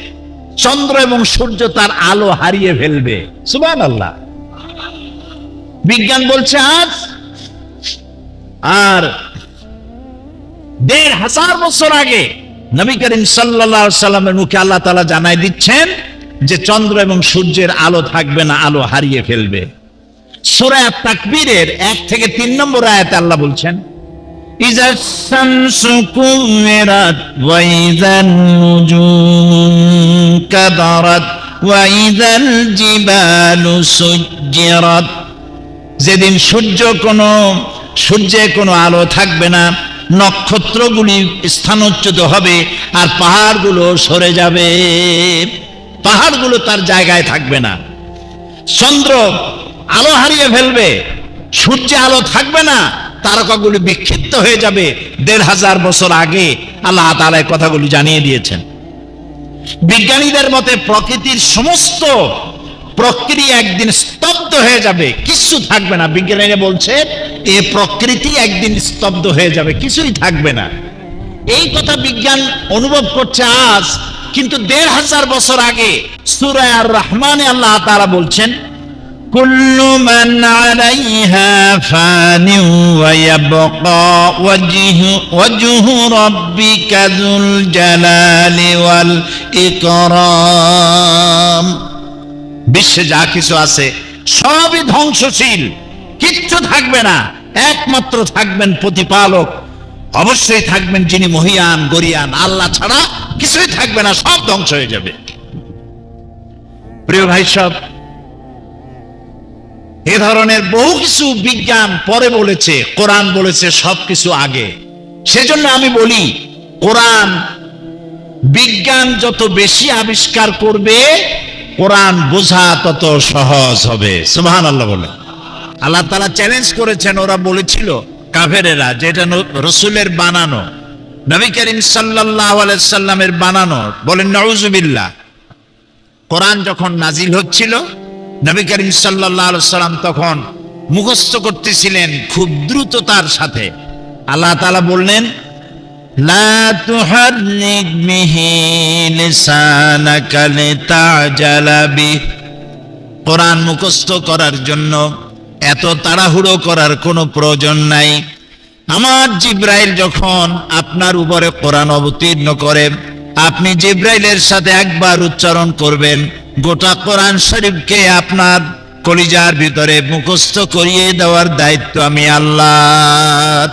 চন্দ্র এবং সূর্য তার আলো হারিয়ে ফেলবে। সুবহানাল্লাহ। বিজ্ঞান বলছে আজ। আর ১৫০০ বছর আগে নবী করিম সাল্লাল্লাহু আলাইহি সাল্লামের মুখে আল্লাহ তাআলা জানাই দিচ্ছেন যে চন্দ্র এবং সূর্যের আলো থাকবে না, আলো হারিয়ে ফেলবে। সূরা তাকবীরের ১ থেকে ৩ নম্বর আয়াতে আল্লাহ বলছেন, ইযা শামসু কুওয়ারাত ওয়া ইযান নুজুম কাদারাত ওয়া ইযাল জিবালু সুজ্জিরাত। যেদিন সূর্যে কোনো আলো থাকবে না, নক্ষত্রগুলি স্থানচ্যুত হবে আর পাহাড়গুলো সরে যাবে, পাহাড়গুলো তার জায়গায় থাকবে না। চন্দ্র আলো হারিয়ে ফেলবে, সূর্যে আলো থাকবে না, তারকাগুলি বিক্ষিপ্ত হয়ে যাবে। ১৫০০ বছর আগে আল্লাহ তাআলা এই কথাগুলি জানিয়ে দিয়েছেন। বিজ্ঞানীদের মতে প্রকৃতির সমস্ত প্রক্রিয়া একদিন স্তব্ধ হয়ে যাবে, কিছু থাকবে না। বিজ্ঞানীরা বলছে এই প্রকৃতি একদিন স্তব্ধ হয়ে যাবে, কিছুই থাকবে না। এই কথা বিজ্ঞান অনুভব করছে আজ, কিন্তু ১৫০০ বছর আগে সূরা আর রহমানে আল্লাহ তাআলা বলছেন, কুল্লু মান আলাইহা ফানি ওয়া ইয়াবকা ওয়াজহু রাব্বিকা যুল জালালি ওয়াল ইকরাম। বিশ্বে যা কিছু আছে সবই ধ্বংসশীল, কিচ্ছু থাকবে না, একমাত্র থাকবেন প্রতিপালক, অবশ্যই থাকবেন যিনি মহিয়ান গরিয়ান, আল্লাহ ছাড়া কিছুই থাকবে না, সব ধ্বংস হয়ে যাবে। প্রিয় ভাই সব, এ ধরনের বহু কিছু বিজ্ঞান পরে বলেছে, কোরআন বলেছে সবকিছু আগে। সেজন্য আমি বলি, কোরআন বিজ্ঞান যত বেশি আবিষ্কার করবে, কোরআন বোঝা তত সহজ হবে। সুবহানাল্লাহ বলে। আল্লাহ তাআলা চ্যালেঞ্জ করেছেন, ওরা বলেছিল কাফেরেরা, যেটা রাসূলের বানানো, নবী করিম সাল্লাল্লাহু আলাইহি সাল্লামের বানানো, বলেন নাউযুবিল্লাহ। কোরআন যখন নাজিল হচ্ছিল, নবী করিম সাল্লাল্লাহু আলাইহি সাল্লাম তখন মুখস্থ করতেছিলেন খুব দ্রুততার সাথে। আল্লাহ তাআলা বললেন, লা তুহাররিক বিহি লিসানাকা লিতাজালা বিহি। কোরআন মুখস্থ করার জন্য এত তাড়াহুড়ো করার কোনো প্রয়োজন নাই। আমার জিব্রাইল যখন আপনার উপরে কোরআন অবতীর্ণ করে, আপনি জিব্রাইলের সাথে একবার উচ্চারণ করবেন, গোটা কোরআন শরীফকে আপনার কলিজার ভিতরে মুখস্থ করিয়ে দেওয়ার দায়িত্ব আমি আল্লাহর।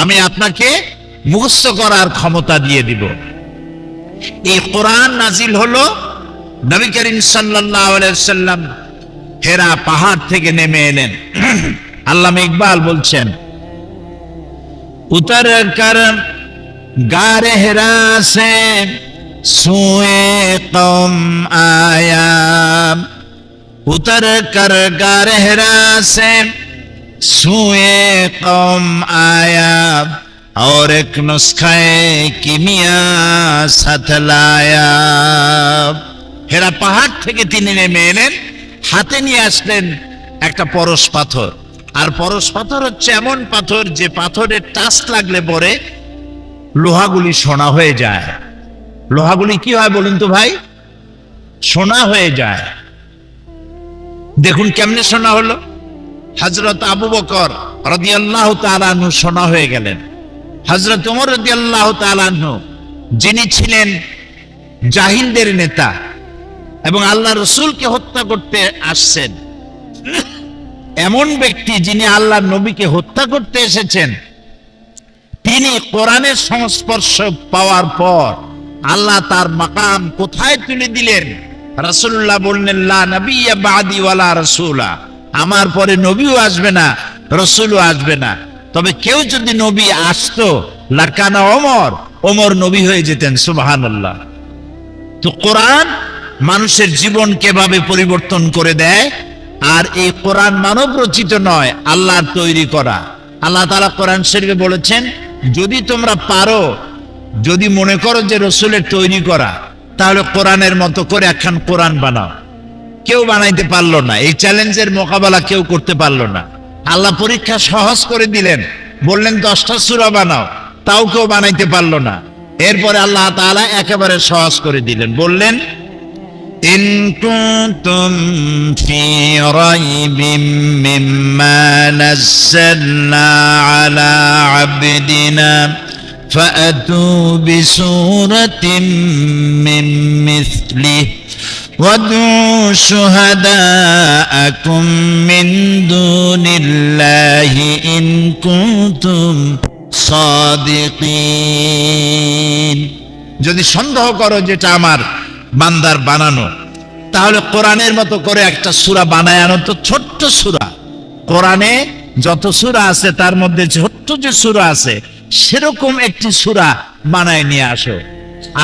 আমি আপনাকে মুখস্থ করার ক্ষমতা দিয়ে দিব। এই কোরআন নাজিল হলো, নবী করিম সাল্লাল্লাহু আলাইহি সাল্লাম হেরা পাহাড় থেকে নেমে এলেন। আল্লামা ইকবাল বলছেন, উতর কর গারে হেরা সে সুয়ে কওম আয়া, উতর কর গারে হেরা সে সুয়ে কওম আয়া, और एक नुस्खाए किमिया साथ लाया। হেরা পাহাড় থেকে তিনি নেমে এলেন, হাতে নিয়ে আসলেন একটা পরশ পাথর। আর পরশ পাথর হচ্ছে এমন পাথর যে পাথরের টাচ লাগলে পরে লোহাগুলি সোনা হয়ে যায়। লোহাগুলি কি হয় বলুন তো ভাই? সোনা হয়ে যায়। দেখুন কেমনে সোনা হলো। হযরত আবু বকর রাদিয়াল্লাহু তাআলা আনহু সোনা হয়ে গেলেন। হযরত ওমর রাদিয়াল্লাহু তাআলা আনহু, যিনি ছিলেন জাহিলদের নেতা এবং আল্লাহ রসুলকে হত্যা করতে আসছেন, এমন ব্যক্তি যিনি আল্লাহ নবীকে হত্যা করতে এসেছেন, তিনি কোরআনের সংস্পর্শ পাওয়ার পর আল্লাহ তার মাকাম কোথায় তুলে দিলেন। রাসূলুল্লাহ বললেন, লা নবিয়্যা বাদি ওয়ালা রাসূলা, আমার পরে নবীও আসবে না, রাসূলও আসবে না, তবে কেউ যদি নবী আসতো লাকানা ওমর, ওমর নবী হয়ে যেতেন। সুবহানাল্লাহ। তো কোরআন মানুষের জীবন কিভাবে পরিবর্তন করে দেয়। আর এই কোরআন মানব রচিত নয়, আল্লাহর তৈরি করা। আল্লাহ তাআলা কোরআন শরীফে বলেছেন, যদি তোমরা পারো, যদি মনে করো যে রাসূলের তৈরি করা, তাহলে কোরআনের মতো করে একখান কোরআন বানাও। কেউ বানাইতে পারলো না, এই চ্যালেঞ্জের মোকাবেলা কেউ করতে পারলো না। আল্লাহ পরীক্ষা সহজ করে দিলেন, বললেন 10টা সূরা বানাও, তাও কেউ বানাইতে পারলো না। এরপরে আল্লাহ তাআলা একেবারে সহজ করে দিলেন, বললেন, ইন কুনতুম ফি রাইবিম মিম্মা নাযালনা আলা আবদিনা ফাআতু বিসূরাতিন মিন মিসলিহি وادعوا شهداءكم من دون الله إن كنتم صادقين। যদি সন্দেহ করো যেটা আমার বান্দার বানানো, তাহলে কোরআনের মতো করে একটা সূরা বানায় আনো। তো ছোট্ট সূরা, কোরআনে যত সূরা আছে তার মধ্যে ছোট্ট যে সূরা আছে সেরকম একটি সূরা বানায় নিয়ে আসো।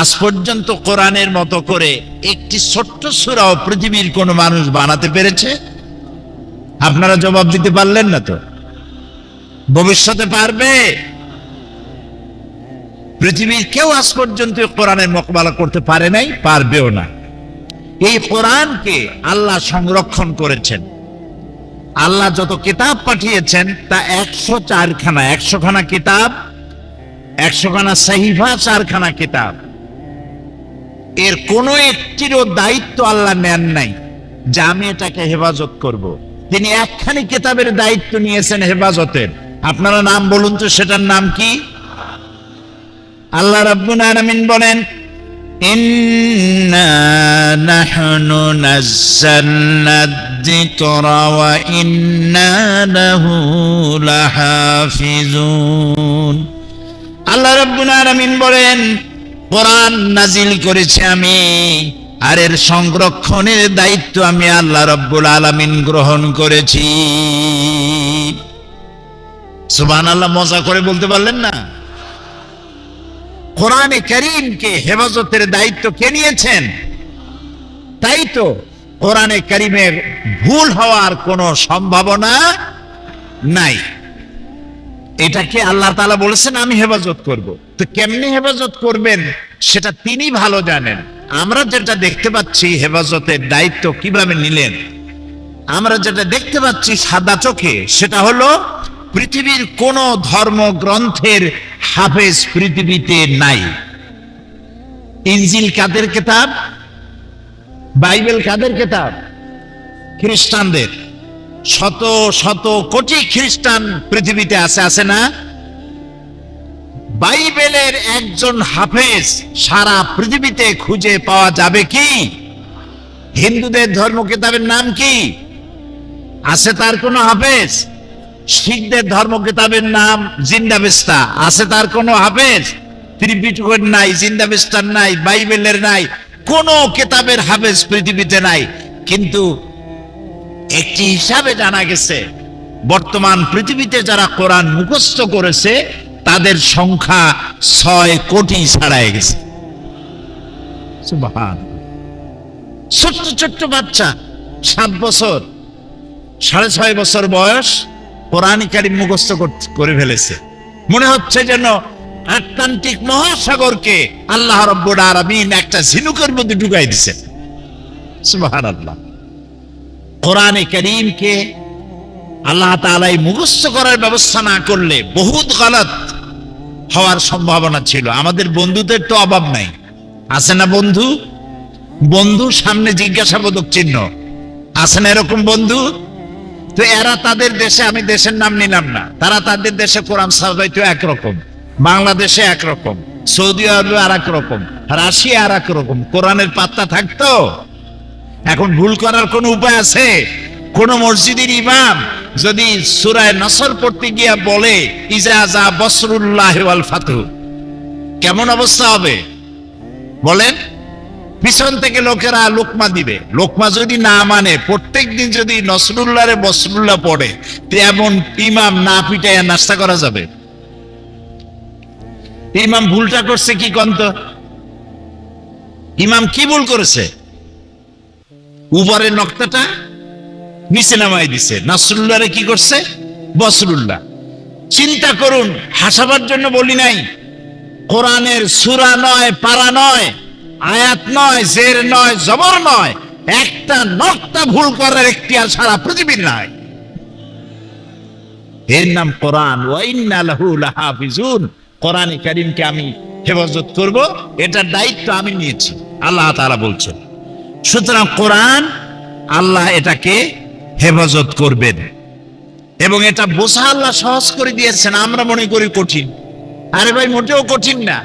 আজ পর্যন্ত কোরআনের মতো করে একটি ছোট্ট সূরাও পৃথিবীর কোন মানুষ বানাতে পেরেছে? আপনারা জবাব দিতে পারলেন না তো। ভবিষ্যতে পারবে? পৃথিবীর কেউ আজ পর্যন্ত কোরআনের মোকাবেলা করতে পারে নাই, পারবেও না। এই কোরআনকে আল্লাহ সংরক্ষণ করেছেন। আল্লাহ যত কিতাব পাঠিয়েছেন তা 104 খানা, 100 খানা কিতাব 100 খানা সাহিফা, 4 খানা কিতাব, এর কোন একটিরও দায়িত্ব আল্লাহ নেন নাই যে আমি এটাকে হেফাজত করব। তিনি একখানি কিতাবের দায়িত্ব নিয়েছেন হেফাজতের। আপনারা নাম বলুন তো, সেটার নাম কি? আল্লাহ রাব্বুল আলামিন বলেন, ইন্না নাহনু নাযালনা যিকরা ওয়া ইন্না লাহু লাহাফিজুন। আল্লাহ রাব্বুল আলামিন বলেন, কোরআন নাজিল করেছি আমি, আর এর সংরক্ষণের দায়িত্ব আমি আল্লাহ রাব্বুল আলামিন গ্রহণ করেছি। সুবহানাল্লাহ, মজা করে বলতে পারলেন না? কোরআনে কারীমকে হেফাজতের দায়িত্ব কে নিয়েছেন? তাই তো কোরআনে কারীমের ভুল হওয়ার কোনো সম্ভাবনা নাই। এটাকে আল্লাহ তাআলা বলেছেন আমি হেফাজত করব। তো কেমনে হেফাজত করবেন সেটা তিনি ভালো জানেন। আমরা যেটা দেখতে পাচ্ছি হেফাজতের দায়িত্ব কিভাবে নিলেন, আমরা যেটা দেখতে পাচ্ছি সাদা চোখে, সেটা হলো পৃথিবীর কোন ধর্মগ্রন্থের হাফেজ পৃথিবীতে নাই। ইনজিল কাদের কিতাব? বাইবেল কাদের কিতাব? খ্রিস্টানদের। শত শত কোটি খ্রিস্টান পৃথিবীতে আছে, আছে না? বাইবেলের একজন হাফেজ সারা পৃথিবীতে খুঁজে পাওয়া যাবে কি? হিন্দুদের ধর্ম কিতাবের নাম কি? আছে তার কোন হাফেজ? শিখদের ধর্ম কিতাবের নাম জিন্দাবেস্তা, আছে তার কোন হাফেজ? ত্রিপিটকের নাই, জিন্দাবেস্তার নাই, বাইবেলের নাই, কোন কিতাবের হাফেজ পৃথিবীতে নাই। কিন্তু একটি হিসাবে জানা গেছে বর্তমান পৃথিবীতে যারা কোরআন মুখস্থ করেছে তাদের সংখ্যা 6 কোটি ছাড়াই গেছে। সুবহানাল্লাহ। ছোট্ট ছোট্ট বাচ্চা, 7 বছর, 6.5 বছর বয়স, কোরআন কারীম মুখস্থ করে ফেলেছে। মনে হচ্ছে যেন আটলান্টিক মহাসাগরকে আল্লাহ রাব্বুল আলামিন একটা ঝিনুকের মধ্যে ঢুকাই দিয়েছেন। সুবহানাল্লাহ। কোরআনে কারীমকে আল্লাহ তাআলা মুখস্থ করার ব্যবস্থা না করলে বহুত গলত হওয়ার সম্ভাবনা ছিল। আমাদের বন্ধুদের তো অভাব নাই, আছে না বন্ধু? বন্ধু সামনে জিজ্ঞাসাবোধক চিহ্ন, আছে না এরকম বন্ধু? তো এরা তাদের দেশে, আমি দেশের নাম নিলাম না, তারা তাদের দেশে কোরআন সাজাইতো একরকম, বাংলাদেশে একরকম, সৌদি আরবে আর এক রকম, রাশিয়া আর এক রকম। কোরআনের পাত্তা থাকতো? এখন ভুল করার কোন উপায় আছে? কোন মসজিদের ইমাম যদি সূরা নসর পড়তে গিয়া বলে ইজা যা বসরুল্লাহি ওয়াল ফাতহু, কেমন অবস্থা হবে বলেন? পিছন থেকে লোকেরা লোকমা দিবে। লোকমা যদি না মানে, প্রত্যেকদিন যদি নসরুল্লাহরে বসরুল্লাহ পড়ে, এমন ইমাম না পিটাইয়া নাস্তা করা যাবে? ইমাম ভুলটা করছে কি কন্ত? ইমাম কি ভুল করেছে? উপরের নক্তাটা নিচে নামাই দিছে। নাসরুল্লাহরে কি করছে? বসরুল্লাহ। চিন্তা করুন, হাসাবার জন্য বলি নাই। কোরআনের সূরা নয়, পারা নয়, আয়াত নয়, জের নয়, জবর নয়, একটা নক্তা ভুল করার এখতিয়ার সারা পৃথিবীর নাই। এর নাম কোরআন। ওয়া ইন্না লাহু লাহাফিজুন। কোরআনে কারীমকে আমি হেফাজত করব, এটার দায়িত্ব আমি নিয়েছি, আল্লাহ তাআলা বলছেন। সুতরাং কোরআন আল্লাহ এটাকে হেফাজত করবেন, এবং এটা বোঝা আল্লাহ সহজ করে দিয়েছেন। আমরা মনে করি কঠিন। আরে ভাই, মোটেও কঠিন না।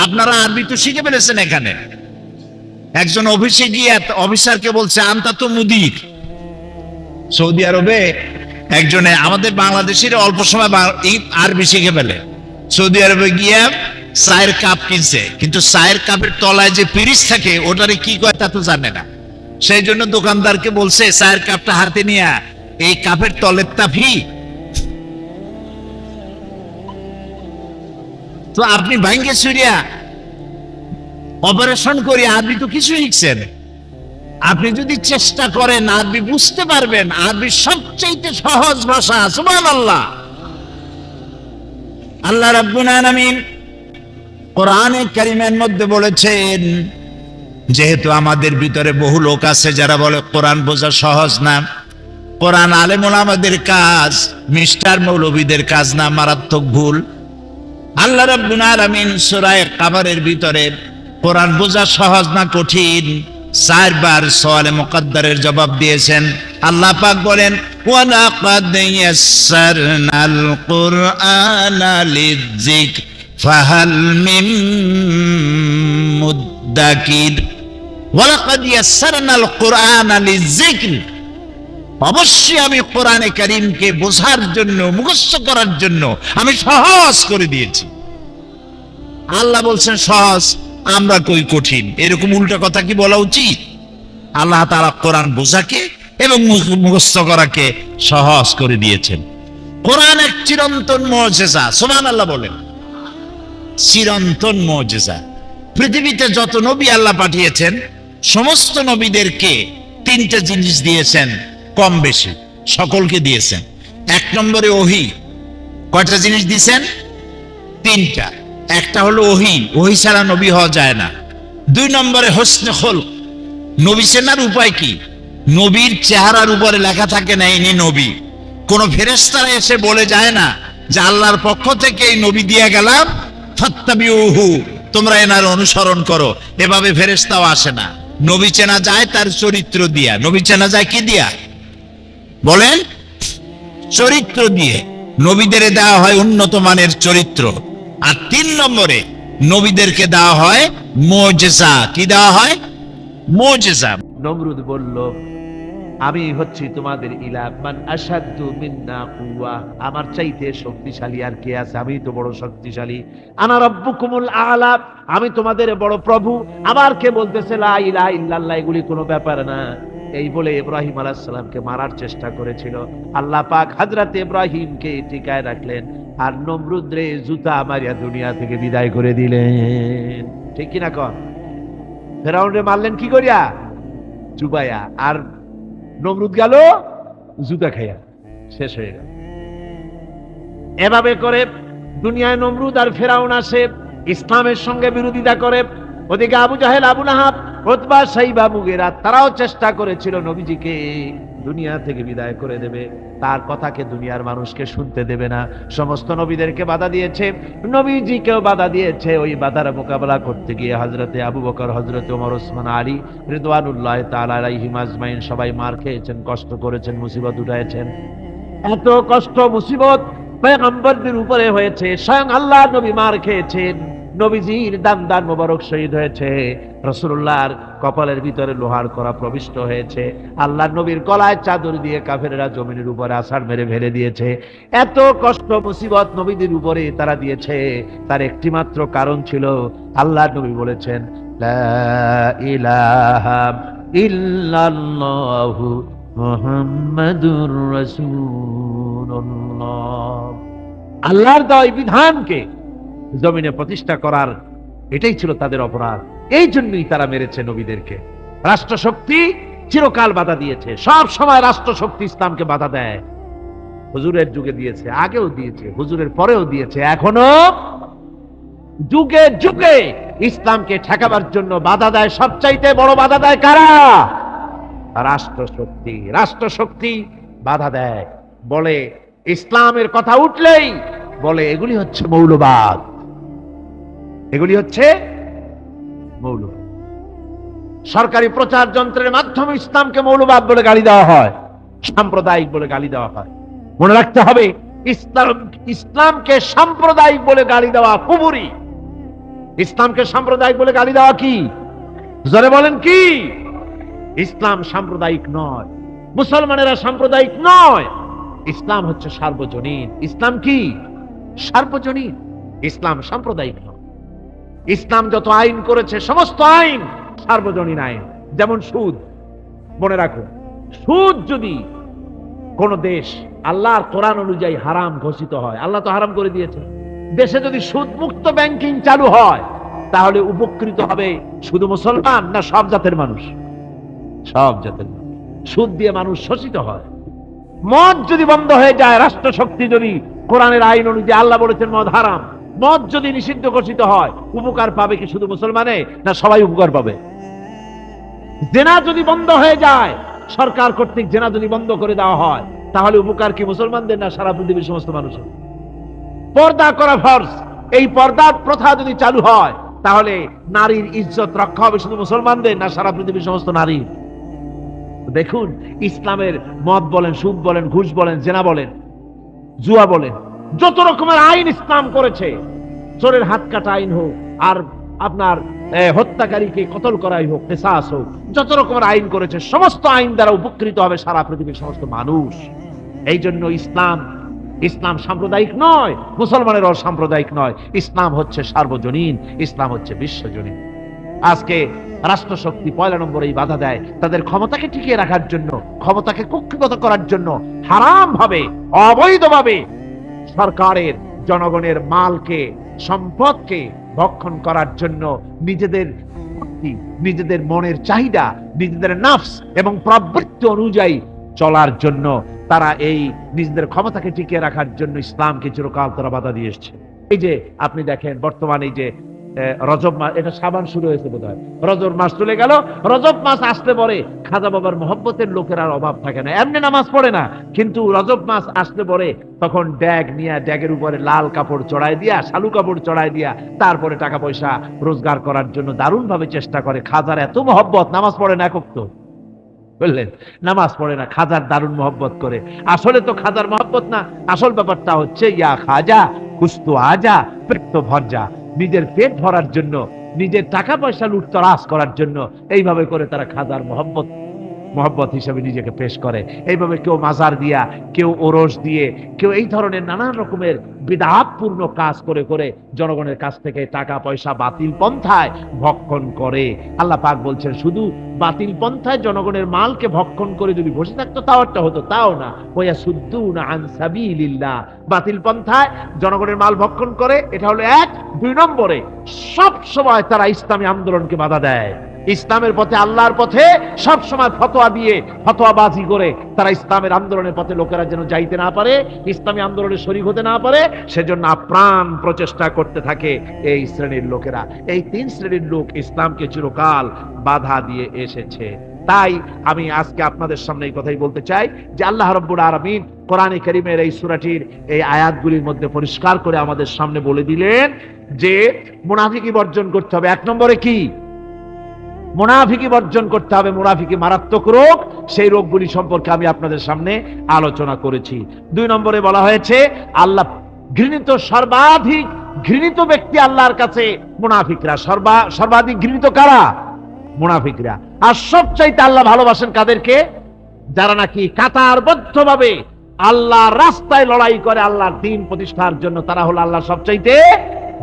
আপনারা আরবি তো শিখে ফেলেছেন। এখানে একজন অফিসে গিয়ে অফিসারকে বলছে আনতা তো মুদির। সৌদি আরবে একজনে, আমাদের বাংলাদেশের অল্প সময় আরবি শিখে ফেলে, সৌদি আরবে গিয়ে চায়ের কাপ কিনছে, কিন্তু চায়ের কাপের তলায় যে পিরিচ থাকে ওটারে কি কয় তা তো জানে না। সেই জন্য দোকানদারকে বলছে চায়ের কাপটা হাতে নিয়ে এই কাপের তলের তাফি। তো আপনি ভাঙ্গে ছুরিয়া অপারেশন করে আরবি তো কিছু শিখছেন। আপনি যদি চেষ্টা করেন আরবি বুঝতে পারবেন। আরবি সবচেয়ে সহজ ভাষা। সুবহানাল্লাহ। আল্লাহ রাব্বুল আলামিন কোরআনে কারীমের মধ্যে বলেছেন, যেহেতু আমাদের ভিতরে বহু লোক আছে যারা বলে কোরআন বোঝা সহজ না, কোরআন আলেম ওলামাদের কাজ, মিস্টার মৌলবীদের কাজ না, মারাত্মক ভুল। আল্লাহ রাব্বুল আলামিন সূরা কামারের ভিতরে কোরআন বোঝা সহজ না কঠিন 4 বার সওয়ালে মুকদ্দারের জবাব দিয়েছেন। আল্লাহ পাক বলেন ওয়ালাকাদ ইয়াসসারনাল কুরআনা লিযিকর ফাহাল মিন মুদ্দাকির। ওয়ালাকাদ ইয়াসসারনাল কুরআনা লিযিকর, অবশ্যই আমি কোরআনে কারীমকে বোঝার জন্য, মুখস্থ করার জন্য আমি সহজ করে দিয়েছি। আল্লাহ বলছেন সহজ, আমরা কই কঠিন। এরকম উল্টা কথা কি বলা উচিত? আল্লাহ তাআলা কোরআন বোঝাকে এবং মুখস্থ করাকে সহজ করে দিয়েছেন। কোরআন এক চিরন্তন মুজিজা, সুবহানাল্লাহ বলেন, চিরন্তন মুজিজা। পৃথিবীতে যত নবী আল্লাহ পাঠিয়েছেন সমস্ত নবীদেরকে 3টে জিনিস দিয়েছেন, কম বেশি সকলকে দিয়েছেন। 1 নম্বরে ওহী। কয়টা জিনিস দিয়েছেন? 3টা। একটা হলো ওহী, ওহী ছাড়া নবী হওয়া যায় না। 2 নম্বরে হোসনে খুলক, নবী চেনার উপায় কি? নবীর চেহারার উপরে লেখা থাকে না ইনি নবী। কোন ফেরেশতারা এসে বলে যায় না যে আল্লাহর পক্ষ থেকে এই নবী দিয়ে গেলাম, ফাত্তাবিউহু, তোমরা এনার অনুসরণ করো। এভাবে ফেরেশতাও আসে না। নবী চেনা যায় তার চরিত্র দিয়া। নবী চেনা যায় কি দিয়া বলেন? চরিত্র দিয়ে। নবীদের দেওয়া হয় উন্নত মানের চরিত্র। আর 3 নম্বরে নবীদেরকে দেওয়া হয় মুজিজা। কি দেওয়া হয়? মুজিজা। নমরুদ বলল, আমি হচ্ছি তোমাদের ইলাহ, মান আশাদ্দু মিন্না কুওয়া, আমার চাইতে শক্তিশালী আর কে আছে? আমি তো বড় শক্তিশালী। আনা রাব্বুকুমুল আ'লা, আমি তোমাদের বড় প্রভু। আবার কে বলতেছে লা ইলাহা ইল্লাল্লাহ, এগুলি কোনো ব্যাপার না। এই বলে ইব্রাহিম আলাইহিস সালামকে মারার চেষ্টা করেছিল। আল্লাহ পাক হযরত ইব্রাহিমকে টিকায় রাখলেন, আর নমরুদ রে জুতা মারিয়া দুনিয়া থেকে বিদায় করে দিলেন। ঠিক কি না কন? ফেরাউন রে মারলেন কি করিয়া? চুবাইয়া। আর নমরুদ গেল জুতা খাইয়া, শেষ হয়ে গেল। এভাবে করে দুনিয়ায় নমরুদ আর ফেরাউন আসে, ইসলামের সঙ্গে বিরোধিতা করে। ওদিকে আবু জাহেল, আবু লাহাব, উতবা, সাইবা, মুগীরা, তারাও চেষ্টা করেছিল নবীজিকে দুনিয়া থেকে বিদায় করে দেবে, তার কথাকে দুনিয়ার মানুষকে শুনতে দেবে না। সমস্ত নবীদেরকে বাধা দিয়েছে, নবীজিকেও বাধা দিয়েছে। ওই বাধার মোকাবেলা করতে গিয়ে হযরতে আবু বকর, হযরতে ওমর, ওসমান, আলী রিদওয়ানুল্লাহি তাআলা আলাইহিম আজমাইন সবাই মার খেয়েছেন, কষ্ট করেছেন, মুসিবত উঠাইছেন। এত কষ্ট মুসিবত পয়গম্বরদের উপরে হয়েছে, স্বয়ং আল্লাহ নবী মার খেয়েছেন, নবীজির দান মোবারক শহীদ হয়েছে, রাসূলুল্লাহর কপালের ভিতরে লোহার কড়া প্রবিষ্ট হয়েছে, আল্লাহ নবীর গলায় চাদর দিয়ে কাফেররা জমিনের উপরে আছাড় মেরে ফেলে দিয়েছে। এত কষ্ট মুসিবত নবীদের উপরে তারা দিয়েছে, তার একটি মাত্র কারণ ছিল, আল্লাহ নবী বলেছেন লা ইলাহা ইল্লাল্লাহু মুহাম্মাদুর রাসূলুল্লাহ। আল্লাহর দেওয়া বিধানকে জমিনে প্রতিষ্ঠা করার এটাই ছিল তাদের অপরাধ। এই জন্যই তারা মেরেছে নবীদেরকে। রাষ্ট্রশক্তি চিরকাল বাধা দিয়েছে, সব সময় রাষ্ট্রশক্তি ইসলামকে বাধা দেয়। হুজুরের যুগে দিয়েছে, আগেও দিয়েছে, হুজুরের পরেও দিয়েছে, এখনো যুগে যুগে ইসলামকে ঠেকাবার জন্য বাধা দেয়। সবচাইতে বড় বাধা দেয় কারা? রাষ্ট্রশক্তি। রাষ্ট্রশক্তি বাধা দেয়, বলে ইসলামের কথা উঠলেই বলে এগুলি হচ্ছে মৌলবাদ, এগুলি হচ্ছে মৌলবাদ। সরকারি প্রচার যন্ত্রের মাধ্যমে ইসলামকে মৌলবাদ বলে গালি দেওয়া হয়, সাম্প্রদায়িক বলে গালি দেওয়া হয়। মনে রাখতে হবে, ইসলামকে সাম্প্রদায়িক বলে গালি দেওয়া কুফরি। ইসলামকে সাম্প্রদায়িক বলে গালি দেওয়া কি? জোরে বলেন কি? ইসলাম সাম্প্রদায়িক নয়, মুসলমানেরা সাম্প্রদায়িক নয়। ইসলাম হচ্ছে সার্বজনীন। ইসলাম কি? সার্বজনীন। ইসলাম সাম্প্রদায়িক নয়। ইসলাম যত আইন করেছে সমস্ত আইন সার্বজনীন আইন। যেমন সুদ, মনে রাখুন, সুদ যদি কোন দেশ আল্লাহর কোরআন অনুযায়ী হারাম ঘোষিত হয়, আল্লাহ তো হারাম করে দিয়েছে, দেশে যদি সুদ মুক্ত ব্যাংকিং চালু হয়, তাহলে উপকৃত হবে শুধু মুসলমান না সব জাতের মানুষ? সব জাতের মানুষ। সুদ দিয়ে মানুষ শোষিত হয়। মদ যদি বন্ধ হয়ে যায়, রাষ্ট্রশক্তি যদি কোরআনের আইন অনুযায়ী, আল্লাহ বলেছেন মদ হারাম, মদ যদি নিষিদ্ধ ঘোষিত হয়, উপকার পাবে কি শুধু মুসলমানে না সবাই উপকার পাবে? জেনা যদি বন্ধ হয়ে যায়, সরকার কর্তৃক জেনা যদি বন্ধ করে দেওয়া হয়, তাহলে উপকার কি মুসলমানদের না সারা পৃথিবীর সমস্ত মানুষের? পর্দা করা ফরজ, এই পর্দার প্রথা যদি চালু হয়, তাহলে নারীর ইজ্জত রক্ষা হবে শুধু মুসলমানদের না সারা পৃথিবীর সমস্ত নারীর? দেখুন, ইসলামের মদ বলেন, সুদ বলেন, ঘুষ বলেন, জেনা বলেন, জুয়া বলেন, যত রকমের আইন ইসলাম করেছে, চোরের হাত কাটা আইন হোক, আর আপনার হত্যাকারীকে কতল করাই হোক, কিসাস হোক, যত রকমের আইন করেছে, সমস্ত আইন দ্বারা উপকৃত হবে সারা পৃথিবীর সমস্ত মানুষ। এই জন্য ইসলাম সাম্প্রদায়িক নয়, মুসলমানেরও সাম্প্রদায়িক নয়। ইসলাম হচ্ছে সার্বজনীন, ইসলাম হচ্ছে বিশ্বজনীন। আজকে রাষ্ট্রশক্তি পয়লা নম্বরেই বাধা দেয় তাদের ক্ষমতাকে টিকিয়ে রাখার জন্য, ক্ষমতাকে কুক্ষিগত করার জন্য হারাম ভাবে, অবৈধভাবে সরকারের জনগণের মালকে, সম্পদকে ভক্ষণ করার জন্য নিজেদের মনের চাহিদা, নিজেদের নাফস এবং প্রবৃত্তি অনুযায়ী চলার জন্য তারা এই নিজেদের ক্ষমতাকে টিকিয়ে রাখার জন্য ইসলামকে চিরকাল তারা বাধা দিয়ে এসছে। এই যে আপনি দেখেন বর্তমানে এই যে রজব মাস, এটা সাবান শুরু হয়েছে বোধহয়, রজব মাস চলে গেল, রজব মাস আসলে পরে খাজা বাবার মহব্বতের লোকের আর অভাব থাকে না। এমনি নামাজ পড়ে না, কিন্তু রজব মাস আসলে পরে তখন ড্যাগ নিয়ে ড্যাগের উপরে লাল কাপড় চড়াই দিয়া, শালু কাপড় চড়াই দিয়া, তারপরে টাকা পয়সা রোজগার করার জন্য দারুণ ভাবে চেষ্টা করে। খাজার এত মহব্বত, নামাজ পড়ে না একক তো, বুঝলেন, নামাজ পড়ে না, খাজার দারুণ মহব্বত করে। আসলে তো খাজার মহব্বত না, আসল ব্যাপারটা হচ্ছে ইয়া খাজা কুস্তু আজা পেট তো ভর যা, নিজের পেট ভরার জন্য, নিজের টাকা পয়সা লুটতরাজ করার জন্য এইভাবে করে তারা খাজার মহব্বত হিসেবে নিজেকে পেশ করে। এইভাবে কেউ মাজার দিয়া, কেউ ওরস দিয়ে, কেউ এই ধরনের নানান রকমের বিদআতপূর্ণ কাজ করে করে জনগণের কাছ থেকে টাকা পয়সা বাতিল পন্থায় ভক্ষণ করে। আল্লাহ পাক বলছেন, শুধু বাতিল পন্থায় জনগণের মালকে ভক্ষণ করে যদি বসে থাকতো তাও একটা হতো, তাও না। ওয়া সুদ্দুনা আন সাবিলিল্লাহ, বাতিল পন্থায় জনগণের মাল ভক্ষণ করে, এটা হলো এক। দুই নম্বরে, সব সময় তারা ইসলামী আন্দোলনকে বাধা দেয়। ইসলামের পথে, আল্লাহর পথে সব সময় ফতোয়া দিয়ে, ফতোয়াবাজি করে তারা ইসলামের আন্দোলনের পথে লোকেরা যেন যাইতে না পারে, ইসলামী আন্দোলনে শরীক হতে না পারে, সেজন্য আপ্রাণ প্রচেষ্টা করতে থাকে এই শ্রেণীর লোকেরা। এই তিন শ্রেণীর লোক ইসলামকে চিরকাল বাধা দিয়ে এসেছে। তাই আমি আজকে আপনাদের সামনে এই কথাই বলতে চাই যে আল্লাহ রাব্বুল আলামিন কোরআনে কারীমের এই সূরাটির এই আয়াতগুলির মধ্যে পরিষ্কার করে আমাদের সামনে বলে দিলেন যে মুনাফিকি বর্জন করতে হবে। এক নম্বরে কি? মুনাফিকি বর্জন করতে হবে। মুনাফিকি মারাত্মক রোগ, সেই রোগগুলি সম্পর্কে আমি আপনাদের সামনে আলোচনা করেছি। দুই নম্বরে বলা হয়েছে আল্লাহ ঘৃণিত, সর্বাধিক ঘৃণিত ব্যক্তি আল্লাহর কাছে মুনাফিকরা। সর্বাধিক ঘৃণিত কারা? মুনাফিকরা। আর সবচাইতে আল্লাহ ভালোবাসেন কাদেরকে? যারা নাকি কাতারবদ্ধভাবে আল্লাহর রাস্তায় লড়াই করে আল্লাহর দ্বীন প্রতিষ্ঠার জন্য, তারা হলো আল্লাহর সবচাইতে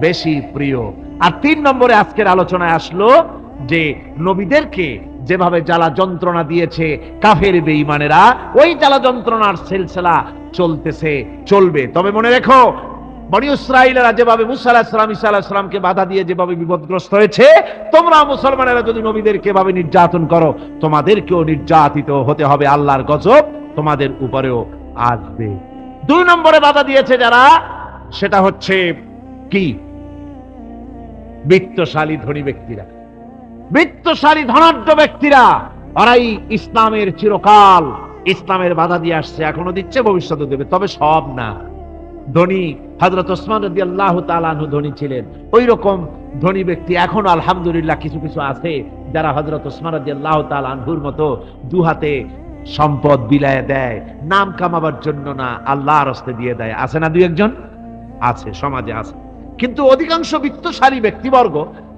বেশি প্রিয়। আর তিন নম্বরে আজকের আলোচনায় আসলো যে নবীদেরকে যেভাবে জ্বালা যন্ত্রণা দিয়েছে কাফের বেঈমানেরা, ওই জ্বালা যন্ত্রণার সিলসিলা চলতেছে, চলবে। তবে মনে রেখো, বনি ইসরাঈলেরা যেভাবে মুসা আলাইহিস সালাম, ঈসা আলাইহিস সালামকে বাধা দিয়ে যেভাবে বিপদগ্রস্ত হয়েছে, তোমরা মুসলমানেরা যদি নবীদেরকে এভাবে নির্যাতন করো, তোমাদেরকেও নির্যাতিত হতে হবে। আল্লাহর গজব তোমাদের উপরেও আসবে। দুই নম্বরে বাধা দিয়েছে যারা, সেটা হচ্ছে কি? বিত্তশালী ধনী ব্যক্তিরা, বিত্তশালী ধনাঢ্য ব্যক্তিরা। ওরাই ইসলামের চিরকাল ইসলামের বাধা দিয়ে আসছে, এখনো দিচ্ছে, ভবিষ্যতে দেবে। তবে সব না। ধনী হযরত ওসমান রাদিয়াল্লাহু তাআলা আনহু ধনী ছিলেন, ওই রকম ধনী ব্যক্তি এখনো আলহামদুলিল্লাহ কিছু কিছু আছে যারা হযরত ওসমান রাদিয়াল্লাহু তাআলা আনহুর মতো দুহাতে সম্পদ বিলায় দেয়, নাম কামাবার জন্য না, আল্লাহর রাস্তে দিয়ে দেয়। আছে না দুই একজন? আছে, সমাজে আছে। কিন্তু অধিকাংশ বিত্তশালী ব্যক্তিবর্গ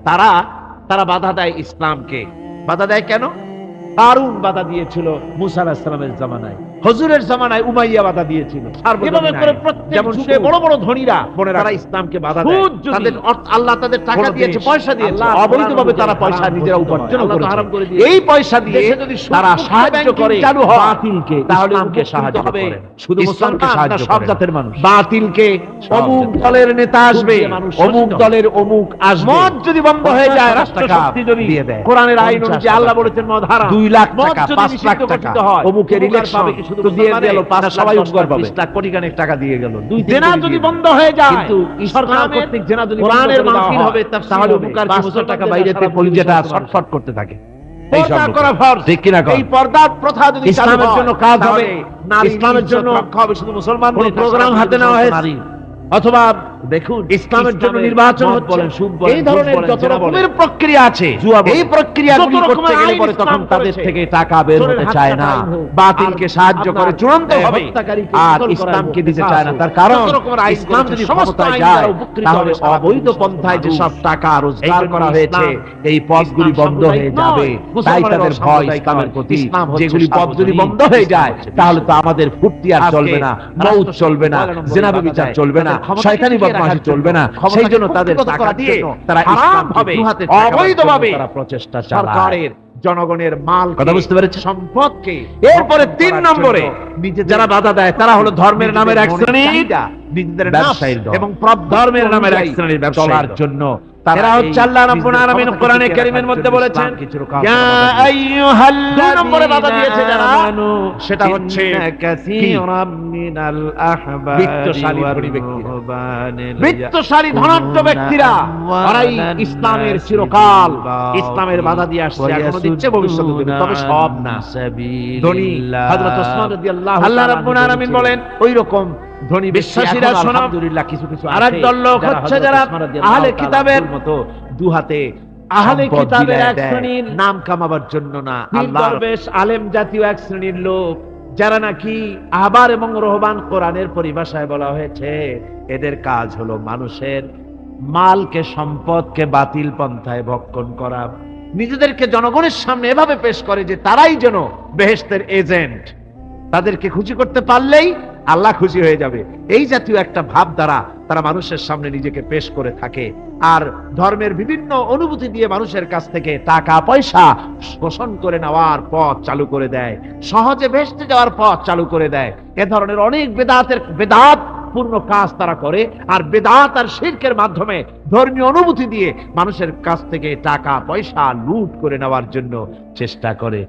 তারা বাধা দেয় ইসলামকে। বাধা দেয় কেন? কারুন বাধা দিয়েছিল মুসা আলাইহিস সালামের জামানায়, হুজুরের জামানায় উমাইয়া বাধা দিয়েছিল। এভাবে করে প্রত্যেক যুগে বড় বড় ধনীরা তারা ইসলামকে বাধা দেয়। তাদের আল্লাহ তাদের টাকা দিয়েছে, পয়সা দিয়েছে, অবৈধভাবে তারা পয়সা নিজেরা উপার্জন করেছে। এই পয়সা দিয়ে তারা সাহায্য করে বাতিলকে, তাহলে ইসলামকে সাহায্য করে। শুধু মুসলমান না, সব জাতের মানুষ। বাতিলকে অমুক দলের নেতা আসবে, অমুক দলের অমুক আসবে। মদ যদি বন্ধ হয়ে যায়, রাষ্ট্রশক্তি যদি কোরআনের আইন অনুযায়ী, আল্লাহ বলেছেন মদ হারাম, 2 লাখ টাকা 5 লাখ টাকা অমুকের ইলেকশন তো দিয়ে দিল, সবাই উপকার পাবে, 20 লাখ কোটি গানেক টাকা দিয়ে গেল। জেনা যদি বন্ধ হয়ে যায়, কিন্তু সরকার কর্তৃক জেনা যদি কোরআনের মাহফিল হবে, তাহলে উপকার 500 টাকা বাইরেতে কলিজাটা ছটফট করতে থাকে। এই সব করা ফরজ, ঠিক কি না? এই পর্দার প্রথা যদি ইসলামের জন্য কাজ হবে, ইসলামের জন্য রক্ষা হবে শুধু মুসলমানদের। প্রোগ্রাম হাতে নেওয়া হয়েছে অথবা দেখুন ইসলামের জন্য নির্বাচন হচ্ছে, এই ধরনের যত রকমের প্রক্রিয়া আছে, এই প্রক্রিয়াগুলি করতে গেলে পরে তখন তাদের থেকে টাকা বের হতে চায় না, বাতিলকে সাহায্য করে চূড়ান্ত ভাবে, আর ইসলামকে দিতে চায় না। তার কারণ ইসলাম যদি ক্ষমতায় যায় তাহলে অবৈধ পন্থায় যেসব টাকা রোজগার করা হয়েছে এই পথগুলি বন্ধ হয়ে যাবে। তাই তাদের ভয় ইসলামের প্রতি, যেগুলি পথ যদি বন্ধ হয়ে যায় তাহলে তো আমাদের ফুর্তি আর চলবে না, মৌত চলবে না, জিনাবে বিচার চলবে না, শয়তানি বদমাশি চলবে না। সেই জন্য তাদের টাকা দিয়ে তারা ইসলামকে দুহাতে অবৈধভাবে তারা প্রচেষ্টা চালায়, জনগণের মাল, কথা বুঝতে পেরেছে, সম্পদকে। এরপরে 3 নম্বরে যারা বাধা দেয় তারা হলো ধর্মের নামের এক শ্রেণী, নিজেদের ব্যবসায়ী এবং ধর্মের নামের এক শ্রেণীর ব্যবসার জন্য তারা হচ্ছে আল্লাহ রাব্বুল আলামিন কোরআনে কারীমের মধ্যে বলেছেন, ইয়া আইয়ুহাল্লাযীনা নম্বরে বাধা দিয়েছে যারা, সেটা হচ্ছে কাসীরাম মিনাল আহবারি বিত্তশালী ব্যক্তিরা, বিত্তশালী ধনাঢ্য ব্যক্তিরা, ওরাই ইসলামের চিরকাল ইসলামের বাধা দিয়ে আসছে, এখনো দিচ্ছে, ভবিষ্যতে দেবে, তবে সব না। ধনী হযরত ওসমান রাদিয়াল্লাহু তাআলা, আল্লাহ রাব্বুল আলামিন বলেন ওই রকম ধনী বিশ্বাসীরা শোনো, আলহামদুলিল্লাহ কিছু কিছু আরেকদল লোক হচ্ছে যারা আহলে কিতাবের মতো দুহাতে আহলে কিতাবের এক শ্রেণীর নাম কামাবার জন্য না, আল্লাহর বেশ আলেম জাতীয় এক শ্রেণীর লোক যারা নাকি আহবার এবং রহবান, কোরআনের পরিভাষায় বলা হয়েছে এদের কাজ হলো মানুষের মালকে, সম্পদকে বাতিল পন্থায় ভক্ষণ করা, নিজেদেরকে জনগণের সামনে এভাবে পেশ করে যে তারাই যেন বেহেশতের এজেন্ট, তাদেরকে খুশি করতে পারলেই আল্লাহ খুশি হয়ে যাবে। এই জাতীয় একটা ভাব দ্বারা তারা মানুষের সামনে নিজেকে পেশ করে থাকে, আর ধর্মের বিভিন্ন অনুভূতি দিয়ে মানুষের কাছ থেকে টাকা পয়সা শোষণ করে নেওয়ার পথ চালু করে দেয়, সহজে ভেস্তে যাওয়ার পথ চালু করে দেয়। এ ধরনের অনেক বেদাত পূর্ণ কাজ তারা করে, আর বেদাত আর শিরকের মাধ্যমে ধর্মীয় অনুভূতি দিয়ে মানুষের কাছ থেকে টাকা পয়সা লুট করে নেওয়ার জন্য চেষ্টা করে।